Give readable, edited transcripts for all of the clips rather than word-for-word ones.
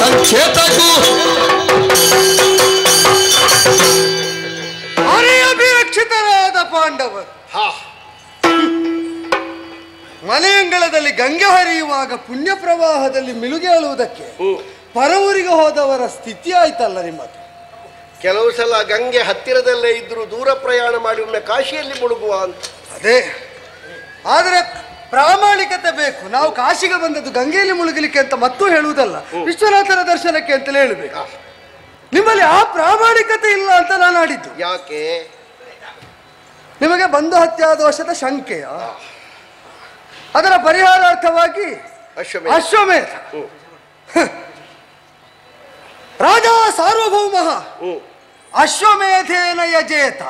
ಸಂಕೇತಕ್ಕೂ ಅಭಿರಕ್ಷಿತರಾದ ಪಾಂಡವರು ಮನೆಯಂಗಳದಲ್ಲಿ ಗಂಗೆ ಹರಿಯುವಾಗ ಪುಣ್ಯ ಪ್ರವಾಹದಲ್ಲಿ ಮಿಳುಗೇಳುವುದಕ್ಕೆ ಪರವೂರಿಗೆ ಹೋದವರ ಸ್ಥಿತಿ ಆಯ್ತಲ್ಲ ನಿಮ್ಮದು. ಕೆಲವು ಸಲ ಗಂಗೆ ಹತ್ತಿರದಲ್ಲೇ ಇದ್ರು ದೂರ ಪ್ರಯಾಣ ಮಾಡಿ ಒಮ್ಮೆ ಕಾಶಿಯಲ್ಲಿ ಮುಳುಗುವ ಅಂತ. ಅದೇ, ಆದರೆ ಪ್ರಾಮಾಣಿಕತೆ ಬೇಕು. ನಾವು ಕಾಶಿಗೆ ಬಂದದ್ದು ಗಂಗೆಯಲ್ಲಿ ಮುಳುಗಲಿಕ್ಕೆ ಅಂತ ಮತ್ತೂ ಹೇಳುವುದಲ್ಲ, ವಿಶ್ವನಾಥನ ದರ್ಶನಕ್ಕೆ ಅಂತಲೇ ಹೇಳಬೇಕು. ನಿಮ್ಮಲ್ಲಿ ಆ ಪ್ರಾಮಾಣಿಕತೆ ಇಲ್ಲ ಅಂತ ನಾನು ಆಡಿದ್ದು. ಯಾಕೆ? ನಿಮಗೆ ಬಂಧು ಹತ್ಯಾ ದೋಷದ ಶಂಕೆಯ? ಅದರ ಪರಿಹಾರಾರ್ಥವಾಗಿ ಅಶ್ವಮೇಧ. ರಾಜ ಸಾರ್ವಭೌಮ ಅಶ್ವಮೇಧೇನ ಯಜೇತ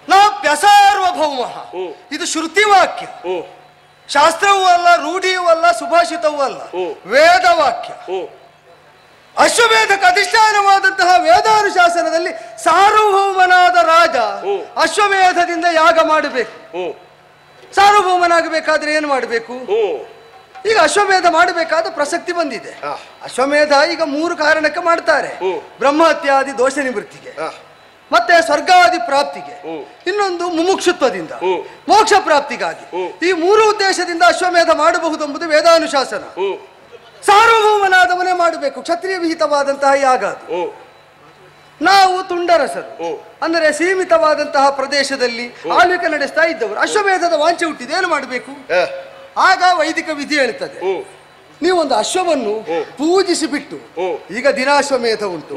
ನಾಪ್ಯಸಾರ್ವಭೌಮ. ಇದು ಶ್ರುತಿವಾಕ್ಯ, ಶಾಸ್ತ್ರವೂ ಅಲ್ಲ, ರೂಢಿಯೂ ಅಲ್ಲ, ಸುಭಾಷಿತವೂ ಅಲ್ಲ, ವೇದವಾಕ್ಯ. ಅಶ್ವಮೇಧಕ್ಕೆ ಅಧಿಷ್ಠಾನವಾದಂತಹ ವೇದಾನುಶಾಸನದಲ್ಲಿ ಸಾರ್ವಭೌಮನಾದ ರಾಜ ಅಶ್ವಮೇಧದಿಂದ ಯಾಗ ಮಾಡಬೇಕು. ಸಾರ್ವಭೌಮನಾಗಬೇಕಾದ್ರೆ ಏನು ಮಾಡಬೇಕು? ಈಗ ಅಶ್ವಮೇಧ ಮಾಡಬೇಕಾದ ಪ್ರಸಕ್ತಿ ಬಂದಿದೆ. ಅಶ್ವಮೇಧ ಈಗ 3 ಕಾರಣಕ್ಕೆ ಮಾಡ್ತಾರೆ: ಬ್ರಹ್ಮಹತ್ಯಾದಿ ದೋಷ ನಿವೃತ್ತಿಗೆ, ಮತ್ತೆ ಸ್ವರ್ಗಾದಿ ಪ್ರಾಪ್ತಿಗೆ, ಇನ್ನೊಂದು ಮುಮುಕ್ಷುತ್ವದಿಂದ ಮೋಕ್ಷ ಪ್ರಾಪ್ತಿಗಾಗಿ. ಈ 3 ಉದ್ದೇಶದಿಂದ ಅಶ್ವಮೇಧ ಮಾಡಬಹುದೆಂಬುದು ವೇದಾನುಶಾಸನ. ಸಾರ್ವಭೌಮನಾದವನೇ ಮಾಡಬೇಕು, ಕ್ಷತ್ರಿಯ ವಿಹಿತವಾದಂತಹ ಯಾಗ ಅದು. ನಾವು ತುಂಡರಸರು, ಅಂದರೆ ಸೀಮಿತವಾದಂತಹ ಪ್ರದೇಶದಲ್ಲಿ ಆಳ್ವಿಕೆ ನಡೆಸ್ತಾ ಇದ್ದವರು. ಅಶ್ವಮೇಧದ ವಾಂಚೆ ಹುಟ್ಟಿದೆ, ಏನು ಮಾಡಬೇಕು? ಆಗ ವೈದಿಕ ವಿಧಿ ಹೇಳ್ತದೆ, ನೀವೊಂದು ಅಶ್ವವನ್ನು ಪೂಜಿಸಿ ಬಿಟ್ಟು, ಈಗ ದಿನಾಶ್ವಮೇಧ ಉಂಟು,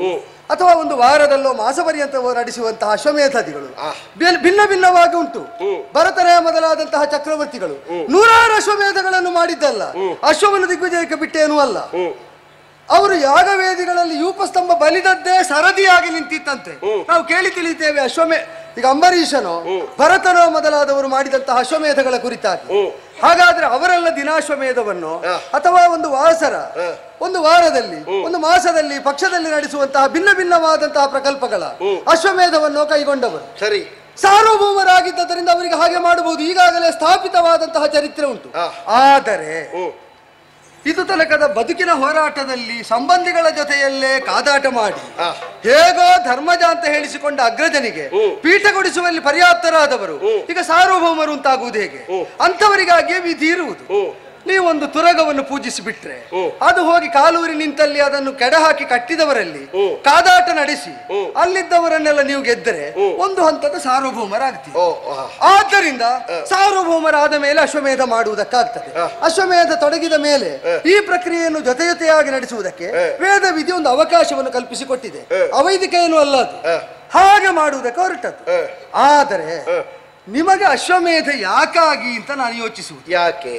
ಅಥವಾ ಒಂದು ವಾರದಲ್ಲೋ ಮಾಸ ಪರ್ಯಂತ ನಡೆಸುವಂತಹ ಅಶ್ವಮೇಧಾದಿಗಳು ಭಿನ್ನ ಭಿನ್ನವಾಗಿ ಉಂಟು. ಭರತನೇ ಮೊದಲಾದಂತಹ ಚಕ್ರವರ್ತಿಗಳು 100 ಅಶ್ವಮೇಧಗಳನ್ನು ಮಾಡಿದ್ದಲ್ಲ, ಅಶ್ವವನ್ನು ದಿಗ್ವಿಜಯಕ್ಕೆ ಬಿಟ್ಟೇನೂ ಅಲ್ಲ. ಅವರು ಯಾಗವೇದಿಗಳಲ್ಲಿ ಯೂಪಸ್ತಂಭ ಬಲಿದದ್ದೇ ಸರದಿಯಾಗಿ ನಿಂತಿತ್ತಂತೆ. ನಾವು ಕೇಳಿ ತಿಳಿತೇವೆ ಈಗ ಅಂಬರೀಷನೋ ಭರತನೋ ಮೊದಲಾದವರು ಮಾಡಿದಂತಹ ಅಶ್ವಮೇಧಗಳ ಕುರಿತಾಗಿ. ಹಾಗಾದ್ರೆ ಅವರೆಲ್ಲ ದಿನಾಶ್ವಮೇಧವನ್ನು ಅಥವಾ ಒಂದು ವಾರದಲ್ಲಿ, ಒಂದು ಮಾಸದಲ್ಲಿ, ಪಕ್ಷದಲ್ಲಿ ನಡೆಸುವಂತಹ ಭಿನ್ನ ಭಿನ್ನವಾದಂತಹ ಪ್ರಕಲ್ಪಗಳ ಅಶ್ವಮೇಧವನ್ನು ಕೈಗೊಂಡವರು. ಸರಿ, ಸಾರ್ವಭೌಮರಾಗಿದ್ದರಿಂದ ಅವರಿಗೆ ಹಾಗೆ ಮಾಡಬಹುದು. ಈಗಾಗಲೇ ಸ್ಥಾಪಿತವಾದಂತಹ ಚರಿತ್ರೆ ಉಂಟು. ಆದರೆ ಇದು ತನಕದ ಬದುಕಿನ ಹೋರಾಟದಲ್ಲಿ ಸಂಬಂಧಿಗಳ ಜೊತೆಯಲ್ಲೇ ಕಾದಾಟ ಮಾಡಿ ಹೇಗೋ ಧರ್ಮಜ ಅಂತ ಹೇಳಿಸಿಕೊಂಡ ಅಗ್ರಜನಿಗೆ ಪೀಠ ಕೊಡಿಸುವಲ್ಲಿ ಪರ್ಯಾಪ್ತರಾದವರು ಈಗ ಸಾರ್ವಭೌಮರು ಅಂತಾಗುವುದು ಹೇಗೆ? ಅಂಥವರಿಗಾಗಿಯೇ ವಿಧಿ ಇರುವುದು. ನೀವೊಂದು ತುರಗವನ್ನು ಪೂಜಿಸಿ ಬಿಟ್ರೆ ಅದು ಹೋಗಿ ಕಾಲೂರಿ ನಿಂತಲ್ಲಿ ಅದನ್ನು ಕೆಡಹಾಕಿ ಕಟ್ಟಿದವರಲ್ಲಿ ಕಾದಾಟ ನಡೆಸಿ ಅಲ್ಲಿದ್ದವರನ್ನೆಲ್ಲ ನೀವು ಗೆದ್ದರೆ ಒಂದು ಹಂತದ ಸಾರ್ವಭೌಮರಾಗ್ತೀವಿ. ಆದ್ದರಿಂದ ಸಾರ್ವಭೌಮರಾದ ಮೇಲೆ ಅಶ್ವಮೇಧ ಮಾಡುವುದಕ್ಕಾಗ್ತದೆ. ಅಶ್ವಮೇಧ ತೊಡಗಿದ ಮೇಲೆ ಈ ಪ್ರಕ್ರಿಯೆಯನ್ನು ಜೊತೆಯಾಗಿ ನಡೆಸುವುದಕ್ಕೆ ವೇದ ವಿಧಿ ಒಂದು ಅವಕಾಶವನ್ನು ಕಲ್ಪಿಸಿಕೊಟ್ಟಿದೆ. ಅವೈದಿಕ ಏನು ಅಲ್ಲ, ಅದು ಹಾಗೆ ಮಾಡುವುದಕ್ಕೆ ಹೊರಟದ್ದು. ಆದರೆ ನಿಮಗೆ ಅಶ್ವಮೇಧ ಯಾಕಾಗಿ ಅಂತ ನಾನು ಯೋಚಿಸುವುದು. ಯಾಕೆ?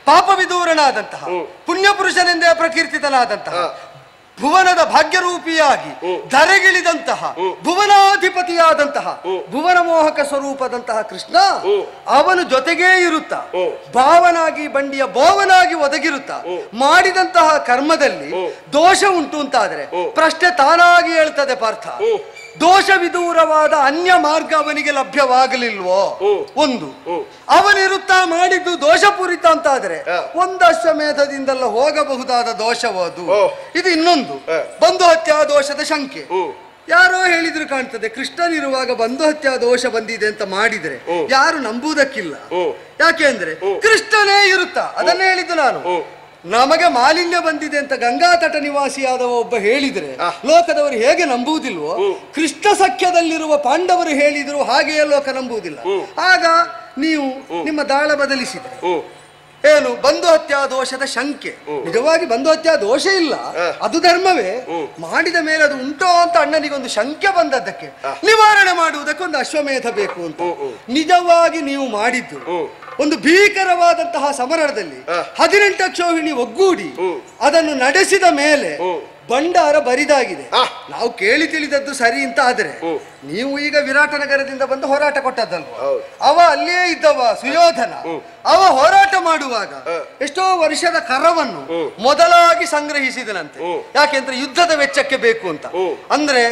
ಪಾಪವಿದೂರನಾದಂತಹ ಪುಣ್ಯ ಪುರುಷನೆಂದೇ ಪ್ರಕೀರ್ತಿತನಾದಂತಹ ಭುವನದ ಭಾಗ್ಯರೂಪಿಯಾಗಿ ಧರೆಗಿಳಿದಂತಹ ಭುವನಾಧಿಪತಿಯಾದಂತಹ ಭುವನ ಮೋಹಕ ಸ್ವರೂಪದಂತಹ ಕೃಷ್ಣ ಅವನು ಜೊತೆಗೇ ಇರುತ್ತಾ ಭಾವನಾಗಿ ಬಂಡಿಯ ಬೋವನಾಗಿ ಒದಗಿರುತ್ತಾ ಮಾಡಿದಂತಹ ಕರ್ಮದಲ್ಲಿ ದೋಷ ಉಂಟು ಅಂತಾದರೆ ಪ್ರಶ್ನೆ ತಾನಾಗಿ ಹೇಳ್ತದೆ ಪಾರ್ಥ. ದೋಷವಿದೂರವಾದ ಅನ್ಯ ಮಾರ್ಗ ಅವನಿಗೆ ಲಭ್ಯವಾಗಲಿಲ್ವೋ? ಒಂದು, ಅವನಿರುತ್ತಾ ಮಾಡಿದ್ದು ದೋಷಪೂರಿತ ಅಂತಾದರೆ ಒಂದು ಅಶ್ವಮೇಧದಿಂದಲ್ಲ ಹೋಗಬಹುದಾದ ದೋಷವದು. ಇದು ಇನ್ನೊಂದು, ಬಂಧು ಹತ್ಯಾ ದೋಷದ ಶಂಕೆ. ಯಾರೋ ಹೇಳಿದ್ರು ಕಾಣ್ತದೆ, ಕೃಷ್ಣನಿರುವಾಗ ಬಂಧು ಹತ್ಯಾ ದೋಷ ಬಂದಿದೆ ಅಂತ ಮಾಡಿದ್ರೆ ಯಾರು ನಂಬುವುದಕ್ಕಿಲ್ಲ. ಯಾಕೆ ಅಂದ್ರೆ ಕೃಷ್ಣನೇ ಇರುತ್ತಾ, ಅದನ್ನೇ ಹೇಳಿದ್ದು ನಾನು. ನಮಗೆ ಮಾಲಿನ್ಯ ಬಂದಿದೆ ಅಂತ ಗಂಗಾ ತಟ ನಿವಾಸಿಯಾದ ಒಬ್ಬ ಹೇಳಿದ್ರೆ ಲೋಕದವರು ಹೇಗೆ ನಂಬುವುದಿಲ್ವೋ, ಕೃಷ್ಣ ಸಖ್ಯದಲ್ಲಿರುವ ಪಾಂಡವರು ಹೇಳಿದ್ರು ಹಾಗೆಯೇ ಲೋಕ ನಂಬುವುದಿಲ್ಲ. ಆಗ ನೀವು ನಿಮ್ಮ ದಾಳ ಬದಲಿಸಿದ್ರೆ ಏನು? ಬಂಧು ಹತ್ಯಾ ದೋಷದ ಶಂಕೆ. ನಿಜವಾಗಿ ಬಂಧು ಹತ್ಯಾ ದೋಷ ಇಲ್ಲ, ಅದು ಧರ್ಮವೇ. ಮಾಡಿದ ಮೇಲೆ ಅದು ಉಂಟೋ ಅಂತ ಅಣ್ಣನಿಗೊಂದು ಶಂಕೆ ಬಂದದ್ದಕ್ಕೆ ನಿವಾರಣೆ ಮಾಡುವುದಕ್ಕೆ ಒಂದು ಅಶ್ವಮೇಧ ಬೇಕು ಅಂತ. ನಿಜವಾಗಿ ನೀವು ಮಾಡಿದ್ದು ಒಂದು ಭೀಕರವಾದಂತಹ ಸಮರದಲ್ಲಿ 18 ಅಕ್ಷೋಹಿಣಿ ಒಗ್ಗೂಡಿ ಅದನ್ನು ನಡೆಸಿದ ಮೇಲೆ ಭಂಡಾರ ಬರಿದಾಗಿದೆ. ನಾವು ಕೇಳಿ ತಿಳಿದದ್ದು ಸರಿ ಅಂತ ಆದ್ರೆ ನೀವು ಈಗ ವಿರಾಟನಗರದಿಂದ ಬಂದು ಹೋರಾಟ ಕೊಟ್ಟದ್ದಲ್ವ? ಅವ ಅಲ್ಲಿಯೇ ಇದ್ದವ ಸುಯೋಧನ. ಅವ ಹೋರಾಟ ಮಾಡುವಾಗ ಎಷ್ಟೋ ವರ್ಷದ ಕರವನ್ನು ಮೊದಲಾಗಿ ಸಂಗ್ರಹಿಸಿದನಂತೆ. ಯಾಕೆಂದ್ರೆ ಯುದ್ಧದ ವೆಚ್ಚಕ್ಕೆ ಬೇಕು ಅಂತ. ಅಂದ್ರೆ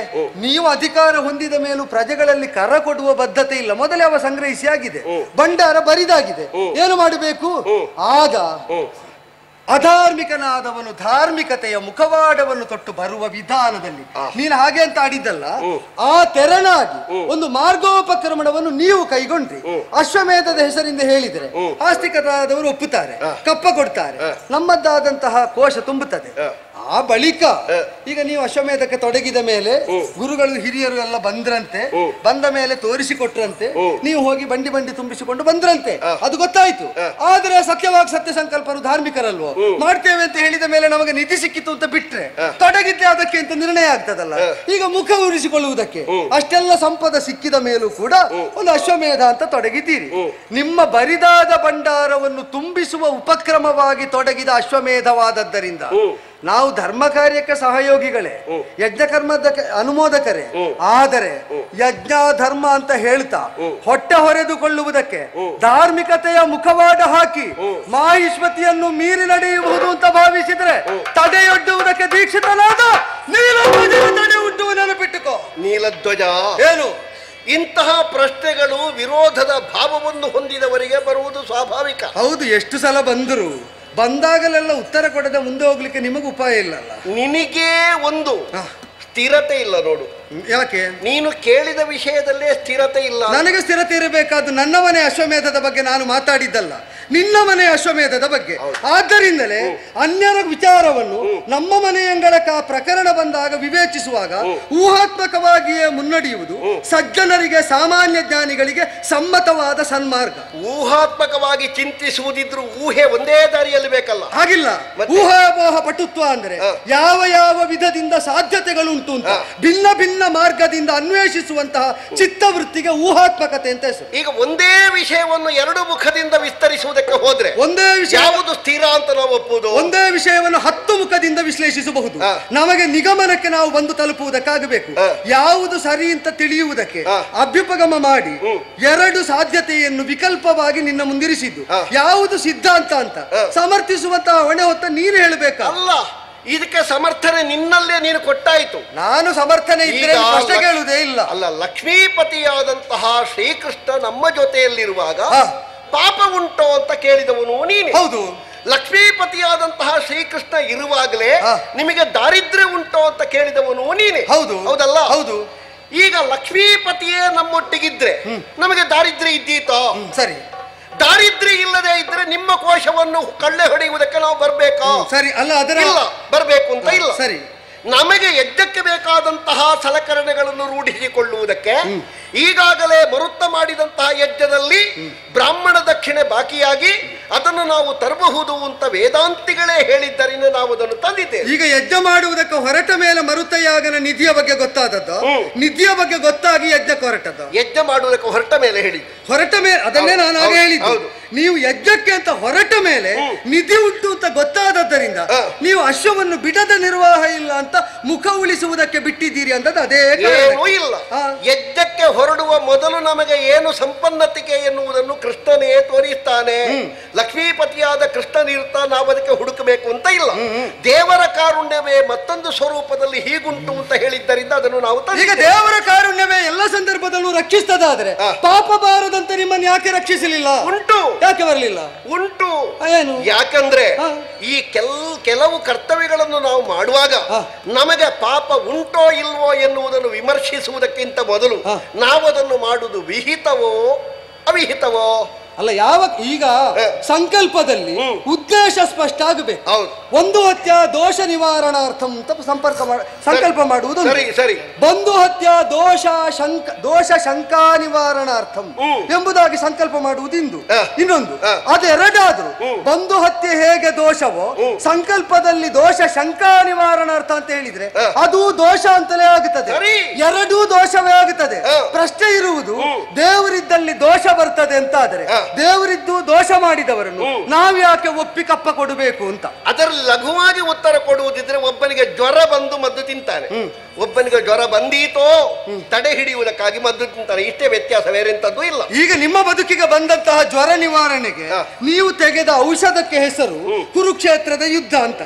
ನೀವು ಅಧಿಕಾರ ಹೊಂದಿದ ಮೇಲೂ ಪ್ರಜೆಗಳಲ್ಲಿ ಕರ ಕೊಡುವ ಬದ್ಧತೆ ಇಲ್ಲ, ಮೊದಲೇ ಅವ ಸಂಗ್ರಹಿಸಿ ಆಗಿದೆ, ಭಂಡಾರ ಬರಿದಾಗಿದೆ. ಏನು ಮಾಡಬೇಕು? ಆಗ ಅಧಾರ್ಮಿಕನಾದವನು ಧಾರ್ಮಿಕತೆಯ ಮುಖವಾಡವನ್ನು ತೊಟ್ಟು ಬರುವ ವಿಧಾನದಲ್ಲಿ ನೀನು ಹಾಗೆ ಅಂತ ಆಡಿದ್ದಲ್ಲ, ಆ ತೆರನಾಗಿ ಒಂದು ಮಾರ್ಗೋಪಕ್ರಮಣವನ್ನು ನೀವು ಕೈಗೊಂಡ್ರಿ. ಅಶ್ವಮೇಧದ ಹೆಸರಿಂದ ಹೇಳಿದರೆ ಆಸ್ತಿಕರಾದವರು ಒಪ್ಪುತ್ತಾರೆ, ಕಪ್ಪ ಕೊಡ್ತಾರೆ, ನಮ್ಮದ್ದಾದಂತಹ ಕೋಶ ತುಂಬುತ್ತದೆ. ಆ ಬಳಿಕ ಈಗ ನೀವು ಅಶ್ವಮೇಧಕ್ಕೆ ತೊಡಗಿದ ಮೇಲೆ ಗುರುಗಳು ಹಿರಿಯರು ಎಲ್ಲ ಬಂದ್ರಂತೆ, ಬಂದ ಮೇಲೆ ತೋರಿಸಿಕೊಟ್ರಂತೆ, ನೀವು ಹೋಗಿ ಬಂಡಿ ಬಂಡಿ ತುಂಬಿಸಿಕೊಂಡು ಬಂದ್ರಂತೆ, ಅದು ಗೊತ್ತಾಯ್ತು. ಆದ್ರೆ ಸತ್ಯವಾಗಿ ಸತ್ಯ ಸಂಕಲ್ಪರು ಧಾರ್ಮಿಕರಲ್ವೋ, ಮಾಡ್ತೇವೆ ಅಂತ ಹೇಳಿದ ಮೇಲೆ ನಮಗೆ ನಿಧಿ ಸಿಕ್ಕಿತು ಅಂತ ಬಿಟ್ರೆ ತೊಡಗಿದ್ದೆ ಅದಕ್ಕೆ ಅಂತ ನಿರ್ಣಯ ಆಗ್ತದಲ್ಲ. ಈಗ ಮುಖ ಉರಿಸಿಕೊಳ್ಳುವುದಕ್ಕೆ ಅಷ್ಟೆಲ್ಲ ಸಂಪದ ಸಿಕ್ಕಿದ ಮೇಲೂ ಕೂಡ ಒಂದು ಅಶ್ವಮೇಧ ಅಂತ ತೊಡಗಿದ್ದೀರಿ. ನಿಮ್ಮ ಬರಿದಾದ ಭಂಡಾರವನ್ನು ತುಂಬಿಸುವ ಉಪಕ್ರಮವಾಗಿ ತೊಡಗಿದ ಅಶ್ವಮೇಧವಾದದ್ದರಿಂದ ನಾವು ಧರ್ಮ ಕಾರ್ಯಕ್ಕೆ ಸಹಯೋಗಿಗಳೇ, ಯಜ್ಞ ಕರ್ಮದ ಅನುಮೋದಕರೇ. ಆದರೆ ಯಜ್ಞ ಧರ್ಮ ಅಂತ ಹೇಳ್ತಾ ಹೊಟ್ಟೆ ಹೊರೆದುಕೊಳ್ಳುವುದಕ್ಕೆ ಧಾರ್ಮಿಕತೆಯ ಮುಖವಾಡ ಹಾಕಿ ಮಾಹಿಷ್ಮತಿಯನ್ನು ಮೀರಿ ನಡೆಯುವುದು ಅಂತ ಭಾವಿಸಿದ್ರೆ ತಡೆಯೊಡ್ಡುವುದಕ್ಕೆ ದೀಕ್ಷಿತನಾದ ನೀಲಧ್ವಜ ತಡೆ ಹುಟ್ಟುವ ನೆನಪಿಟ್ಟುಕೋ. ನೀಲಧ್ವಜ ಏನು? ಇಂತಹ ಪ್ರಶ್ನೆಗಳು ವಿರೋಧದ ಭಾವವನ್ನು ಹೊಂದಿದವರಿಗೆ ಬರುವುದು ಸ್ವಾಭಾವಿಕ. ಹೌದು, ಎಷ್ಟು ಸಲ ಬಂದರು, ಬಂದಾಗಲೆಲ್ಲ ಉತ್ತರ ಕೊಡದೆ ಮುಂದೆ ಹೋಗ್ಲಿಕ್ಕೆ ನಿಮಗೂ ಉಪಾಯ ಇಲ್ಲಲ್ಲ. ನಿನಗೇ ಒಂದು ಸ್ಥಿರತೆ ಇಲ್ಲ ನೋಡು. ಯಾಕೆ? ನೀನು ಕೇಳಿದ ವಿಷಯದಲ್ಲೇ ಸ್ಥಿರತೆ ಇಲ್ಲ. ನನಗೆ ಸ್ಥಿರತೆ ಇರಬೇಕಾದ್ದು ನನ್ನ ಮನೆ ಅಶ್ವಮೇಧದ ಬಗ್ಗೆ ನಾನು ಮಾತಾಡಿದ್ದಲ್ಲ, ನಿನ್ನ ಮನೆ ಅಶ್ವಮೇಧದ ಬಗ್ಗೆ. ಆದ್ದರಿಂದಲೇ ಅನ್ಯರ ವಿಚಾರವನ್ನು ನಮ್ಮ ಮನೆಯಂಗಳ ಪ್ರಕರಣ ಬಂದಾಗ ವಿವೇಚಿಸುವಾಗ ಊಹಾತ್ಮಕವಾಗಿಯೇ ಮುನ್ನಡೆಯುವುದು ಸಜ್ಜನರಿಗೆ, ಸಾಮಾನ್ಯ ಜ್ಞಾನಿಗಳಿಗೆ ಸಮ್ಮತವಾದ ಸನ್ಮಾರ್ಗ. ಊಹಾತ್ಮಕವಾಗಿ ಚಿಂತಿಸುವುದಿದ್ರು ಊಹೆ ಒಂದೇ ದಾರಿಯಲ್ಲಿ ಬೇಕಲ್ಲ. ಹಾಗಿಲ್ಲ. ಊಹಾಪೋಹ ಪಟುತ್ವ ಅಂದ್ರೆ ಯಾವ ಯಾವ ವಿಧದಿಂದ ಸಾಧ್ಯತೆಗಳುಂಟು ಅಂತ ಭಿನ್ನ ಭಿನ್ನ ಮಾರ್ಗದಿಂದ ಅನ್ವೇಷಿಸುವಂತಹ ಚಿತ್ತವೃತ್ತಿಗೆ ಊಹಾತ್ಮಕತೆ ಅಂತ ಹೆಸರು. ಈಗ ಒಂದೇ ವಿಷಯವನ್ನು ಎರಡು ಮುಖದಿಂದ ವಿಸ್ತರಿಸುವುದಕ್ಕೆ ಹೋದ್ರೆ ಒಂದೇ ವಿಷಯ ಯಾವುದು ಸ್ಥಿರ ಅಂತ ನಾವು ಒಪ್ಪುವುದು? ಒಂದೇ ವಿಷಯವನ್ನು 10 ಮುಖದಿಂದ ವಿಶ್ಲೇಷಿಸಬಹುದು. ನಮಗೆ ನಿಗಮನಕ್ಕೆ ನಾವು ಬಂದು ತಲುಪುವುದಕ್ಕಾಗಬೇಕು. ಯಾವುದು ಸರಿ ಅಂತ ತಿಳಿಯುವುದಕ್ಕೆ ಅಭ್ಯುಪಗಮ ಮಾಡಿ ಎರಡು ಸಾಧ್ಯತೆಯನ್ನು ವಿಕಲ್ಪವಾಗಿ ನಿನ್ನ ಮುಂದಿರಿಸಿದ್ದು ಯಾವುದು ಸಿದ್ಧಾಂತ ಅಂತ ಸಮರ್ಥಿಸುವಂತಹ ಹೊಣೆ ಹೊತ್ತ ನೀನು ಹೇಳಬೇಕಲ್ಲ. ಇದಕ್ಕೆ ಸಮರ್ಥನೆ ನಿನ್ನಲ್ಲೇ ನೀನು ಕೊಟ್ಟಾಯಿತು. ನಾನು ಸಮರ್ಥನೆ ಇದ್ರೆ ಪ್ರಶ್ನೆ ಕೇಳುವುದೇ ಇಲ್ಲ. ಅಲ್ಲ, ಲಕ್ಷ್ಮೀಪತಿಯಾದಂತಹ ಶ್ರೀಕೃಷ್ಣ ನಮ್ಮ ಜೊತೆಯಲ್ಲಿರುವಾಗ ಪಾಪ ಉಂಟೋ ಅಂತ ಕೇಳಿದವನು ನೀನು. ಹೌದು. ಲಕ್ಷ್ಮೀಪತಿಯಾದಂತಹ ಶ್ರೀಕೃಷ್ಣ ಇರುವಾಗಲೇ ನಿಮಗೆ ದಾರಿದ್ರ್ಯ ಉಂಟೋ ಅಂತ ಕೇಳಿದವನು ನೀನೆ. ಹೌದು. ಹೌದಲ್ಲ? ಹೌದು. ಈಗ ಲಕ್ಷ್ಮೀಪತಿಯೇ ನಮ್ಮೊಟ್ಟಿಗಿದ್ರೆ ನಮಗೆ ದಾರಿದ್ರ್ಯ ಇದ್ದೀತೋ? ಸರಿ. ದಾರಿದ್ರ್ಯ ಇಲ್ಲದೆ ಇದ್ರೆ ನಿಮ್ಮ ಕೋಶವನ್ನು ಕಳ್ಳೆ ಹೊಡೆಯುವುದಕ್ಕೆ ನಾವು ಬರ್ಬೇಕಾ? ಸರಿ. ಅಲ್ಲ, ಅದರ ಇಲ್ಲ, ಬರಬೇಕು ಅಂತ ಇಲ್ಲ. ಸರಿ. ನಮಗೆ ಯಜ್ಞಕ್ಕೆ ಬೇಕಾದಂತಹ ಸಲಕರಣೆಗಳನ್ನು ರೂಢಿಸಿಕೊಳ್ಳುವುದಕ್ಕೆ ಈಗಾಗಲೇ ಮರುತ್ತ ಮಾಡಿದಂತಹ ಯಜ್ಞದಲ್ಲಿ ಬ್ರಾಹ್ಮಣ ದಕ್ಷಿಣೆ ಬಾಕಿಯಾಗಿ ಅದನ್ನು ನಾವು ತರಬಹುದು ಅಂತ ವೇದಾಂತಿಗಳೇ ಹೇಳಿದ್ದರಿಂದ ನಾವು ಅದನ್ನು ತಂದಿದ್ದೇವೆ. ಈಗ ಯಜ್ಞ ಮಾಡುವುದಕ್ಕೆ ಹೊರಟ ಮೇಲೆ ಮರುತಯಾಗನ ನಿಧಿಯ ಬಗ್ಗೆ ಗೊತ್ತಾದದ್ದು, ನಿಧಿಯ ಬಗ್ಗೆ ಗೊತ್ತಾಗಿ ಯಜ್ಞಕ್ಕೆ ಹೊರಟದ್ದು. ಯಜ್ಞ ಮಾಡುವುದಕ್ಕೆ ಹೊರಟ ಮೇಲೆ ಹೇಳಿ, ಹೊರಟ ಮೇಲೆ ಅದನ್ನೇ ನಾನು ಆಗ ಹೇಳಿದ್ದು. ನೀವು ಯಜ್ಞಕ್ಕೆ ಅಂತ ಹೊರಟ ಮೇಲೆ ನಿಧಿ ಉಂಟು ಅಂತ ಗೊತ್ತಾದದ್ದರಿಂದ ನೀವು ಅಶ್ವವನ್ನು ಬಿಡದ ನಿರ್ವಾಹ ಇಲ್ಲ ಅಂತ ಮುಖ ಉಳಿಸುವುದಕ್ಕೆ ಬಿಟ್ಟಿದ್ದೀರಿ ಅಂತದ್ದು ಅದೇ ಏನೂ ಇಲ್ಲ. ಯಜ್ಞಕ್ಕೆ ಹೊರಡುವ ಮೊದಲು ನಮಗೆ ಏನು ಸಂಪನ್ನತಿಕೆ ಎನ್ನುವುದನ್ನು ಕೃಷ್ಣನೇ ತೋರಿಸ್ತಾನೆ. ಲಕ್ಷ್ಮೀಪತಿಯಾದ ಕೃಷ್ಣನಿರ್ತಾ ನಾವು ಅದಕ್ಕೆ ಹುಡುಕಬೇಕು ಅಂತ ಇಲ್ಲ. ದೇವರ ಕಾರುಣ್ಯವೇ ಮತ್ತೊಂದು ಸ್ವರೂಪದಲ್ಲಿ ಹೀಗುಂಟು ಅಂತ ಹೇಳಿದ್ದರಿಂದ ಅದನ್ನು ನಾವು ಈಗ ದೇವರ ಕಾರುಣ್ಯವೇ ಎಲ್ಲ ಸಂದರ್ಭದಲ್ಲೂ ರಕ್ಷಿಸ್ತದಾದ್ರೆ ಪಾಪ ಬಾರದಂತೆ ನಿಮ್ಮನ್ನು ಯಾಕೆ ರಕ್ಷಿಸಲಿಲ್ಲ? ಉಂಟು. ಯಾಕೆ ಬರಲಿಲ್ಲ? ಉಂಟು. ಏನು? ಯಾಕಂದ್ರೆ ಈ ಕೆಲವು ಕರ್ತವ್ಯಗಳನ್ನು ನಾವು ಮಾಡುವಾಗ ನಮಗೆ ಪಾಪ ಉಂಟೋ ಇಲ್ವೋ ಎನ್ನುವುದನ್ನು ವಿಮರ್ಶಿಸುವುದಕ್ಕಿಂತ ಮೊದಲು ನಾವು ಅದನ್ನು ಮಾಡುವುದು ವಿಹಿತವೋ ಅವಿಹಿತವೋ ಅಲ್ಲ. ಯಾವ ಈಗ ಸಂಕಲ್ಪದಲ್ಲಿ ಉದ್ದೇಶ ಸ್ಪಷ್ಟ ಆಗಬೇಕು. ಒಂದು ಹತ್ಯ ದೋಷ ನಿವಾರಣಾರ್ಥಂ ಅಂತ ಸಂಕಲ್ಪ ಮಾಡುವುದು ಬಂಧು ಹತ್ಯ ದೋಷ ಶಂಕಾ ನಿವಾರಣಾರ್ಥಂ ಎಂಬುದಾಗಿ ಸಂಕಲ್ಪ ಮಾಡುವುದು ಇನ್ನೊಂದು. ಅದೆರಡಾದ್ರು ಬಂಧು ಹತ್ಯೆ ಹೇಗೆ ದೋಷವೋ ಸಂಕಲ್ಪದಲ್ಲಿ ದೋಷ ಶಂಕಾ ನಿವಾರಣಾರ್ಥ ಅಂತ ಹೇಳಿದ್ರೆ ಅದು ದೋಷ ಅಂತಲೇ ಆಗುತ್ತದೆ. ಎರಡೂ ದೋಷವೇ ಆಗುತ್ತದೆ. ಪ್ರಶ್ನೆ ಇರುವುದು ದೇವರಿದ್ದಲ್ಲಿ ದೋಷ ಬರ್ತದೆ ಅಂತ ಆದರೆ ದೇವರಿದ್ದು ದೋಷ ಮಾಡಿದವರನ್ನು ನಾವು ಯಾಕೆ ಒಪ್ಪಿ ಕಪ್ಪ ಕೊಡಬೇಕು ಅಂತ. ಅದರಲ್ಲಿ ಲಘುವಾಗಿ ಉತ್ತರ ಕೊಡುವುದಿದ್ರೆ ಒಬ್ಬನಿಗೆ ಜ್ವರ ಬಂದು ಮದ್ದು ತಿಂತಾನೆ, ಒಬ್ಬನಿಗೆ ಜ್ವರ ಬಂದೀತೋ ತಡೆ ಹಿಡಿಯುವುದಕ್ಕಾಗಿ ಮದ್ದು ತಿಂತಾನೆ. ಇಷ್ಟೇ ವ್ಯತ್ಯಾಸ, ಬೇರೆಂತದ್ದು ಇಲ್ಲ. ಈಗ ನಿಮ್ಮ ಬದುಕಿಗೆ ಬಂದಂತಹ ಜ್ವರ ನಿವಾರಣೆಗೆ ನೀವು ತೆಗೆದ ಔಷಧಕ್ಕೆ ಹೆಸರು ಕುರುಕ್ಷೇತ್ರದ ಯುದ್ಧ ಅಂತ.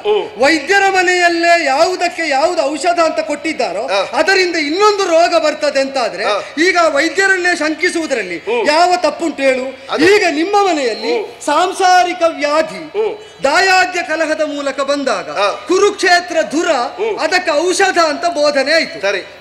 ವೈದ್ಯರ ಮನೆಯಲ್ಲೇ ಯಾವುದಕ್ಕೆ ಯಾವುದು ಔಷಧ ಅಂತ ಕೊಟ್ಟಿದ್ದಾರೋ ಅದರಿಂದ ಇನ್ನೊಂದು ರೋಗ ಬರ್ತದೆ ಅಂತ ಆದ್ರೆ ಈಗ ವೈದ್ಯರನ್ನೇ ಶಂಕಿಸುವುದರಲ್ಲಿ ಯಾವ ತಪ್ಪುಂಟು ಹೇಳು? ಈಗ ನಿಮ್ಮ ಮನೆಯಲ್ಲಿ ಸಾಂಸಾರಿಕ ವ್ಯಾಧಿ ದಾಯಾದ್ಯ ಕಲಹದ ಮೂಲಕ ಬಂದಾಗ ಕುರುಕ್ಷೇತ್ರ ಧುರ ಅದಕ್ಕೆ ಔಷಧ ಅಂತ ಬೋಧನೆ ಆಯಿತು.